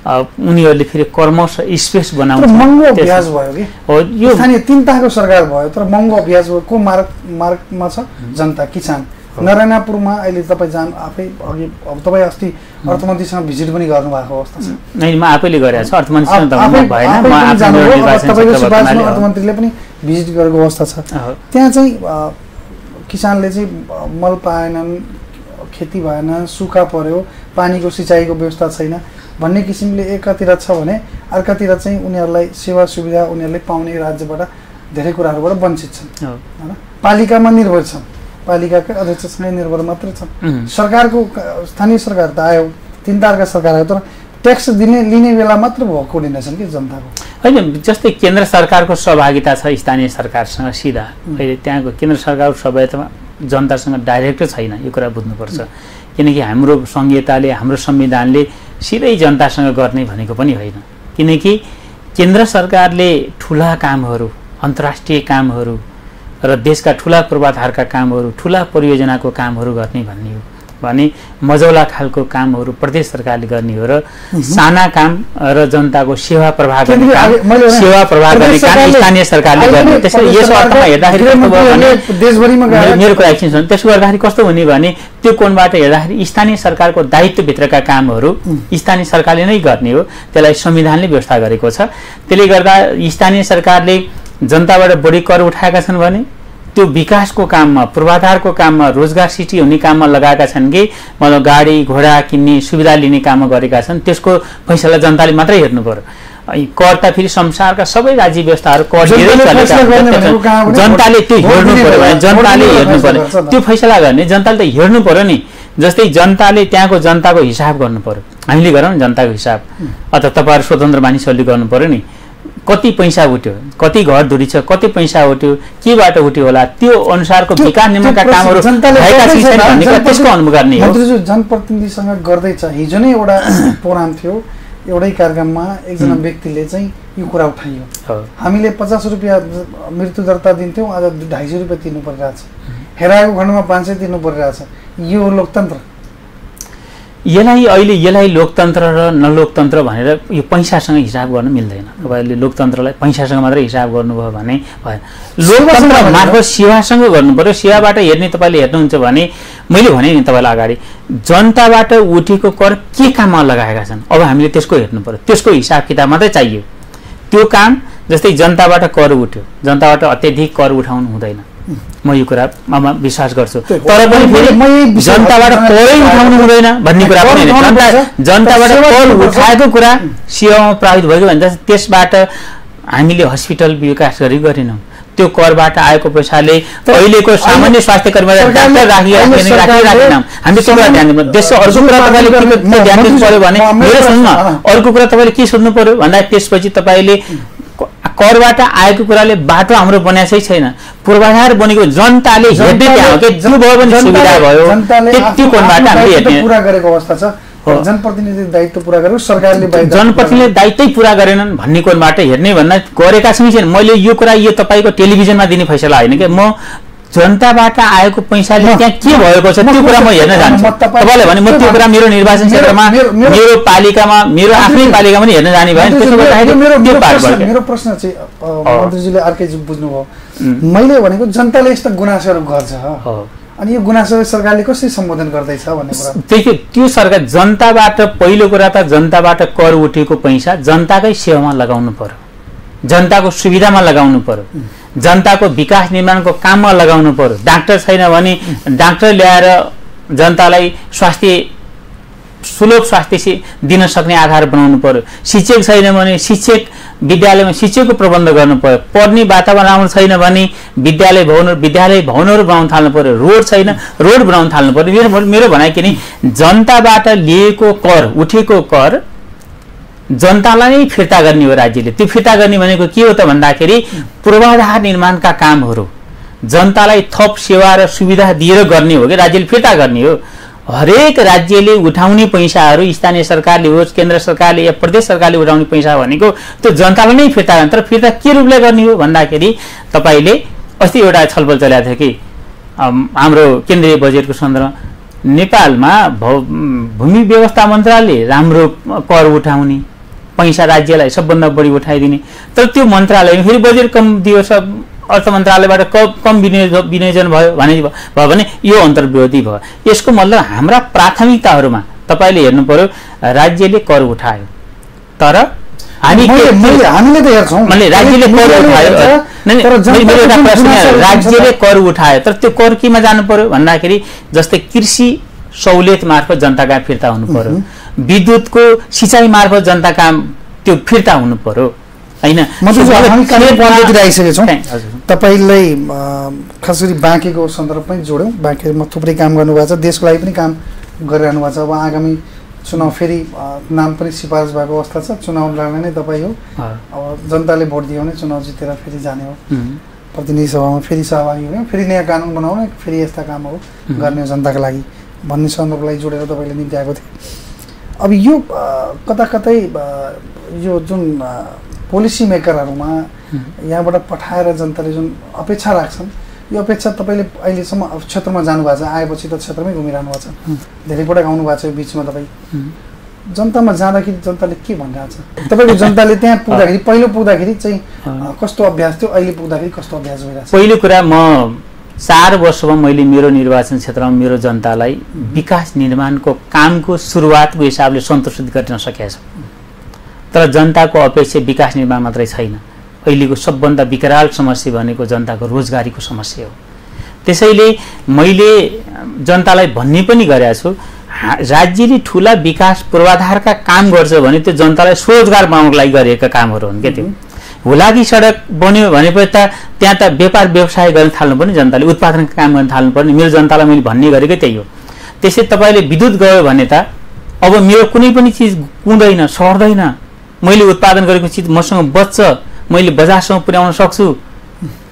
उनीहरूले फेरि कर्मश स्पेस बनाउँछ। महँगो अभ्यास भयो कि हो यो स्थानीय 3 तहको सरकार भयो, तर महँगो अभ्यास भयो। को मार्गमा छ? जनता, किसान। नारायणपुरमा अहिले तपाईँ आफै अघि अब तपाईँ अस्ति अर्थमन्त्रीसँग भिजिट पनि गर्नुभएको अवस्था छ। नै म आफैले गरेको छु, अर्थमन्त्रीसँग त भएन, म तपाईँको सुभाषमा अर्थमन्त्रीले पनि भिजिट गरेको अवस्था छ। त्यहाँ चाहिँ किसानले चाहिँ मल पाएनन्, खेती भएन, सुक्खा पर्यो, पानीको सिँचाइको व्यवस्था छैन भन्ने किसिमले एकातिर छ भने अर्कातिर चाहिँ उनीहरूलाई सेवा सुविधा उनीहरूले पाउने राज्यबाट धेरै कुराहरूबाट वञ्चित छन् हैन। पालिकामा निर्भर छन्, पालिकाका अध्यक्षसँग निर्भर मात्र छन्। सरकारको स्थानीय सरकार त आयो, 3 तहका सरकार आयो, तर ट्याक्स लिने बेला मात्र भयो कोर्डिनेसन कि जनताको होइन। जस्तै केन्द्र सरकारको सहभागिता छ स्थानीय सरकारसँग सिधा। अहिले त्यहाँको केन्द्र सरकारको सहभागितामा जनतासँग डाइरेक्ट छैन, यो कुरा बुझ्नुपर्छ। किनकि हाम्रो संहिताले, हाम्रो संविधानले सिधै जनतासँग गर्ने भनेको पनि होइन। किनकि केन्द्र सरकारले ठुला कामहरू, अन्तर्राष्ट्रिय कामहरू र देशका ठुला पूर्वाधारका कामहरू, ठुला परियोजनाको कामहरू गर्ने भन्ने हो भने मजौला खालको कामहरू प्रदेश सरकारले गर्ने हो र साना काम र जनताको सेवा प्रवाह गर्ने काम स्थानीय सरकारले गर्ने। त्यसैले यस अर्थमा हेर्दाखेरि देशभरिमा मेरो कुरा एकछिन सुन। त्यसो गर्दाखेरि कस्तो हुने भने त्यो कोणबाट हेर्दाखेरि स्थानीय सरकारको दायित्वभित्रका कामहरू स्थानीय सरकारले नै गर्ने हो, त्यसलाई संविधानले व्यवस्था गरेको छ। त्यसले गर्दा स्थानीय सरकारले जनताबाट बढी कर उठाएका छन् भने त्यो विकासको काममा, पूर्वाधारको काममा, रोजगार सृष्टि हुने काममा लगाएका छन् कि मतलब गाडी घोडा किन्ने सुविधा लिने काममा गरेका छन्, त्यसको फैसला जनताले मात्रै हेर्नु पर्यो। कर त फेरि संसारका सबै राज्य व्यवस्थाहरू कर जनताले त्यो हेर्नु पर्यो भने जनताले हेर्नु पर्यो, त्यो फैसला गर्ने जनताले त हेर्नु पर्यो नि। जस्तै जनताले त्यहाँको जनताको हिसाब गर्नु पर्यो, हामीले गरौँ न जनताको हिसाब, अथवा तपाईँहरू स्वतन्त्र मानिसहरूले गर्नु पर्यो नि। कति पैसा उठ्यो, कति घर धुरी छ, कति पैसा उठ्यो, केबाट उठ्यो होला, त्यो अनुसारको विकास निर्माणका कामहरू त्यसको अनुभव गर्ने हो। जनप्रतिनिधिसँग गर्दैछ। हिजो नै एउटा प्रोग्राम थियो, एउटै कार्यक्रममा एकजना व्यक्तिले चाहिँ यो कुरा उठाइयो, हामीले 50 रुपियाँ मृत्यु दर्ता दिन्थ्यौँ, आज 250 रुपियाँ तिर्नु परिरहेछ, हेराएको खण्डमा 500 तिर्नु परिरहेछ। यो लोकतन्त्र? यसलाई लोकतन्त्र र नलोकतन्त्र भनेर यो पैसासँग हिसाब गर्न मिल्दैन। तपाईँले लोकतन्त्रलाई पैसासँग मात्रै हिसाब गर्नुभयो भने भएन। लोकतन्त्र मार्फत सेवासँग गर्नु पर्यो। सेवाबाट हेर्ने तपाईँले हेर्नुहुन्छ भने मैले भने नि तपाईँलाई अगाडि, जनताबाट उठेको कर के काममा लगाएका छन्, अब हामीले त्यसको हेर्नु पर्यो, त्यसको हिसाब किताब मात्रै चाहियो। त्यो काम जस्तै जनताबाट कर उठ्यो, जनताबाट अत्यधिक कर उठाउनु हुँदैन, म यो कुरामा विश्वास गर्छु। तर पनि फेरि जनताबाट करै उठाउनु हुँदैन भन्ने कुरा पनि होइन। जनताबाट कर उठाएको कुरा सेवामा प्रभावित भयो भने त्यसबाट हामीले हस्पिटल विकास गरेनौँ। त्यो करबाट आएको पैसाले अहिलेको सामान्य स्वास्थ्य कर्मचारी डाक्टर राखिराखेनौँ। हामीले त्यो कुरा ध्यान दिनु। देशको अर्को कुरा तपाईँले के ध्यान दिनु पर्यो भने, मेरो सुन्नु, अर्को कुरा तपाईँले के सोध्नु पर्यो भन्दा त्यसपछि तपाईँले करबाट आएको कुराले बाटो हाम्रो बनाएकै छैन, पूर्वाधार बनेको जनताले हेर्ने त्यहाँ हो कि जो भयो भने सुविधा भयो, त्यो कोणबाट हामीले हेर्ने पुरा गरेको अवस्था छ। जनप्रतिनिधि दायित्व पुरा गरेको सरकारले, जनप्रतिनिधिले दायित्वै पुरा गरेनन् भन्ने कोणबाट हेर्ने भन्दा गरेका छैन। मैले यो कुरा यो तपाईँको टेलिभिजनमा दिने फैसला होइन कि, म जनताबाट आएको पैसाले त्यहाँ के भएको छ त्यो कुरा म हेर्न जान्छु। तपाईँले भने म त्यो कुरा मेरो निर्वाचन क्षेत्रमा, मेरो पालिकामा, मेरो आफ्नै पालिकामा पनि हेर्न जाने भयो। मेरो प्रश्न चाहिँ मन्त्रीजीले अर्कै बुझ्नुभयो। मैले भनेको जनताले यस्ता गुनासोहरू गर्छ अनि यो गुनासो सरकारले कसरी सम्बोधन गर्दैछ भन्ने कुरा। त्यो सरकार जनताबाट, पहिलो कुरा त जनताबाट कर उठेको पैसा जनताकै सेवामा लगाउनु पर्यो, जनताको सुविधामा लगाउनु पर्यो, जनताको विकास निर्माणको काममा लगाउनु पर्यो। डाक्टर छैन भने डाक्टर ल्याएर जनतालाई सुलभ स्वास्थ्य दिन सक्ने आधार बनाउनु पर्यो। शिक्षक छैन भने शिक्षक विद्यालयमा शिक्षाको प्रबन्ध गर्नु पर्यो, पढ्ने वातावरण राम्रो छैन भने विद्यालय भवनहरू बनाउन थाल्नु पर्यो, रोड छैन रोड बनाउन थाल्नु पर्यो। मेरो भनाइ के नि जनताबाट लिएको कर, उठेको कर जनतालाई नै फिर्ता गर्ने हो राज्यले। त्यो फिर्ता गर्ने भनेको के हो त भन्दाखेरि पूर्वाधार निर्माणका कामहरू जनतालाई थप सेवा र सुविधा दिएर गर्ने हो कि राज्यले फिर्ता गर्ने हो। हरेक राज्यले उठाउने पैसाहरू स्थानीय सरकारले होस्, केन्द्र सरकारले या प्रदेश सरकारले उठाउने पैसा भनेको त्यो जनतालाई नै फिर्ता गर्ने। तर फिर्ता के रूपले गर्ने हो भन्दाखेरि तपाईँले अस्ति एउटा छलफल चलाएको थियो कि हाम्रो केन्द्रीय बजेटको सन्दर्भमा नेपालमा भूमि व्यवस्था मन्त्रालयले राम्रो कर उठाउने, पैसा राज्यलाई सबभन्दा बढी उठाइदिने, तर त्यो मन्त्रालयमा फेरि बजेट कम दियो, अर्थ मन्त्रालयबाट कम विनियोजन भयो भने यो अन्तर्विरोधी भयो। यसको मतलब हाम्रा प्राथमिकताहरूमा तपाईँले हेर्नु पर्यो, राज्यले कर उठायो तर हामीले त हेर्छौँ राज्यले कर उठायो तर त्यो कर केमा जानु पर्यो भन्दाखेरि जस्तै कृषि सहुलियत मार्फत जनता कहाँ फिर्ता हुनु पर्यो, विद्युतको सिँचाइ मार्फत जनता कहाँ त्यो फिर्ता हुनु पर्यो हैन। आइसकेछौँ तपाईँलाई खास गरी बाँकेको सन्दर्भमै जोड्यौँ। बाँकेमा थुप्रै काम गर्नुभएको छ, देशको लागि पनि काम गरिरहनु भएको छ। अब आगामी चुनाव फेरि नाम पनि सिफारिस भएको अवस्था छ, चुनाव लड्ने नै तपाईँ हो। अब जनताले भोट दियो भने चुनाव जितेर फेरि जाने हो, प्रतिनिधि सभामा फेरि सहभागी हुने, फेरि नयाँ कानुन बनाउने, फेरि यस्ता कामहरू गर्ने हो जनताको लागि भन्ने सन्दर्भलाई जोडेर तपाईँले निम्ति आएको थियो। अब यो कता कतै यो जुन पोलिसी मेकरहरूमा यहाँबाट पठाएर जनताले जुन अपेक्षा राख्छन्, यो अपेक्षा तपाईँले अहिलेसम्म क्षेत्रमा जानुभएको छ, आएपछि त क्षेत्रमै घुमिरहनु भएको छ, धेरै पटक आउनु भएको छ यो बिचमा। तपाईँ जनतामा जाँदाखेरि जनताले के भनिरहेको छ? तपाईँको जनताले त्यहाँ पुग्दाखेरि पहिलो पुग्दाखेरि चाहिँ कस्तो अभ्यास थियो, अहिले पुग्दाखेरि कस्तो अभ्यास भइरहेको छ? पहिलो कुरा म 4 वर्षमा मैले मेरो निर्वाचन क्षेत्रमा मेरो जनतालाई विकास निर्माणको कामको सुरुवातको हिसाबले सन्तुष्ट गर्न सकेको छु। तर जनताको अपेक्षा विकास निर्माण मात्रै छैन, अहिलेको सबभन्दा विकराल समस्या भनेको जनताको रोजगारीको समस्या हो। त्यसैले मैले जनतालाई भन्ने पनि गरेको छु, राज्यले ठुला विकास पूर्वाधारका काम गर्छ भने त्यो जनतालाई स्वरोजगार बनाउनको लागि गरेका कामहरू हुन्। के त्यो हुलाकी सडक बन्यो भनेपछि त त्यहाँ त व्यापार व्यवसाय गर्न थाल्नुपर्ने, जनताले उत्पादनका काम गर्न थाल्नुपर्ने। मेरो जनतालाई मैले भन्ने गरेकै त्यही हो। त्यसै तपाईँले विद्युत गयो भने त अब मेरो कुनै पनि चिज कुँदैन, सर्दैन, मैले उत्पादन गरेको चिज मसँग बच्छ, मैले बजारसम्म पुर्याउन सक्छु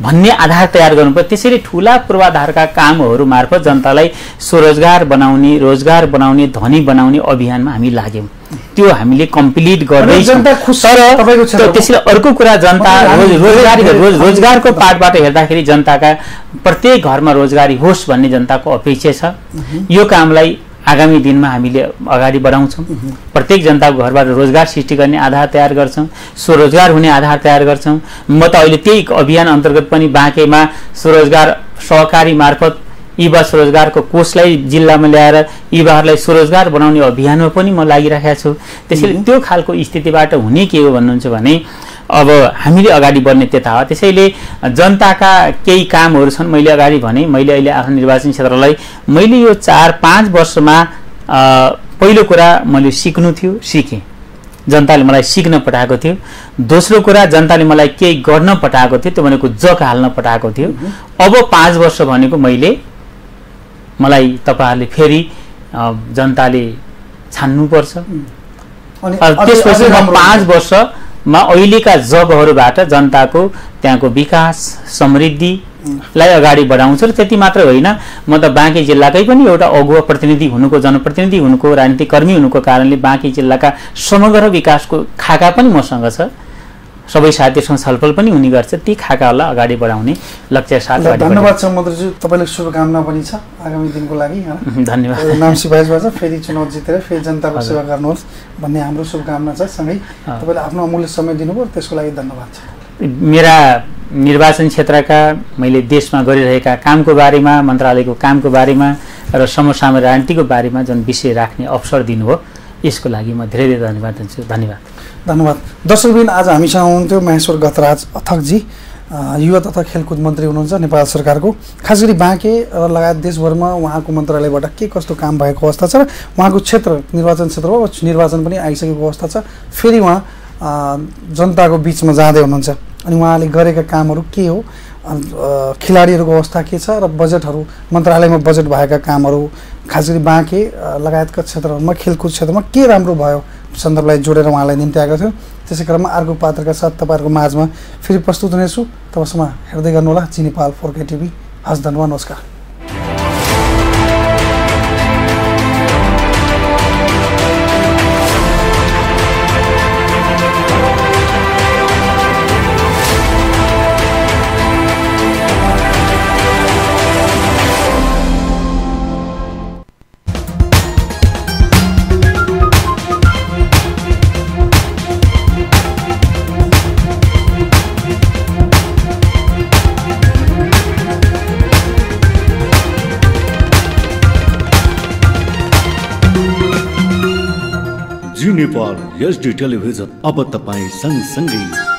भन्ने आधार तयार गर्नुपर्छ। त्यसैले ठुला पूर्वाधारका कामहरू मार्फत जनतालाई स्वरोजगार बनाउने, रोजगार बनाउने, धनी बनाउने अभियानमा हामी लाग्यौँ। त्यो हामीले कम्प्लिट गर्दैछौँ। तर त्यसैले अर्को कुरा जनता रोजगारको पार्टबाट हेर्दाखेरि जनताका प्रत्येक घरमा रोजगारी होस् भन्ने जनताको अपेक्षा छ। यो कामलाई आगामी दिनमा हामीले अगाडि बढाउँछौँ। प्रत्येक जनताको घरबाट रोजगार सृष्टि गर्ने आधार तयार गर्छौँ, स्वरोजगार हुने आधार तयार गर्छौँ। म त अहिले त्यही अभियान अन्तर्गत पनि बाँकेमा स्वरोजगार सहकारी मार्फत युवा स्वरोजगारको कोषलाई जिल्लामा ल्याएर युवाहरूलाई स्वरोजगार बनाउने अभियानमा पनि म लागिरहेको छु। त्यसैले त्यो खालको स्थितिबाट हुने के हो भन्नुहुन्छ भने अब हामीले अगाडि बढ्ने त्यता हो। त्यसैले जनताका केही कामहरू छन्, मैले अगाडि भने मैले अहिले आफ्नो निर्वाचन क्षेत्रलाई मैले यो 4-5 वर्षमा पहिलो कुरा मैले सिक्नु थियो, सिकेँ, जनताले मलाई सिक्न पठाएको थियो। दोस्रो कुरा जनताले मलाई केही गर्न पठाएको थियो, त्यो भनेको जग हाल्न पठाएको थियो। अब 5 वर्ष भनेको मलाई तपाईँहरूले फेरि जनताले छान्नुपर्छ। त्यसपछि 5 वर्षमा अहिलेका जगहरूबाट जनताको त्यहाँको विकास समृद्धिलाई अगाडि बढाउँछु। र त्यति मात्र होइन, म त बाँके जिल्लाकै पनि एउटा अगुवा प्रतिनिधि हुनुको, जनप्रतिनिधि हुनुको, राजनीतिक कर्मी हुनुको कारणले बाँके जिल्लाका समग्र विकासको खाका पनि मसँग छ। सबै साथीहरूसँग छलफल पनि हुने गर्छ, ती खाकाहरूलाई अगाडि बढाउने लक्ष्य साथ। धन्यवाद छ मन्त्रीज्यू, तपाईँलाई शुभकामना पनि छ आगामी दिनको लागि। धन्यवाद। नाम सिफारिस भएछ, फेरि चुनाव जितेर फेरि जनताको सेवा गर्नुहोस् भन्ने हाम्रो शुभकामना छ। सँगै तपाईँले आफ्नो अमूल्य समय दिनुभयो, त्यसको लागि धन्यवाद छ। मेरा निर्वाचन क्षेत्रका मैले देशमा गरिरहेका कामको बारेमा, मन्त्रालयको कामको बारेमा र समसामयिक राजनीतिको बारेमा जुन विषय राख्ने अवसर दिनुभयो, यसको लागि म धेरै धेरै धन्यवाद दिन्छु। धन्यवाद। धन्यवाद। दर्शकवृन्द, आज हामीसँग हुनुहुन्थ्यो महेश्वर गतराज अथकजी, युवा तथा खेलकुद मन्त्री हुनुहुन्छ नेपाल सरकारको। खास गरी बाँके र लगायत देशभरमा उहाँको मन्त्रालयबाट के कस्तो काम भएको अवस्था छ र उहाँको क्षेत्र निर्वाचन क्षेत्रमा निर्वाचन पनि आइसकेको अवस्था छ। फेरि उहाँ जनताको बिचमा जाँदै हुनुहुन्छ अनि उहाँले गरेका कामहरू के हो, खेलाडीहरूको अवस्था के छ र बजेटहरू मन्त्रालयमा बजेट भएका कामहरू खास गरी बाँके लगायतका क्षेत्रहरूमा खेलकुद क्षेत्रमा के राम्रो भयो सन्दर्भलाई जोडेर उहाँलाई निम्ति आएको थियो। त्यसै क्रममा अर्को पात्रका साथ तपाईँहरूको माझमा फेरि प्रस्तुत हुनेछु। तबसम्म हेर्दै गर्नुहोला जी नेपाल 4K TV। हस्, धन्यवाद, नमस्कार। जी नेपाल HD टेलिभिजन अब तपाईँ सँगसँगै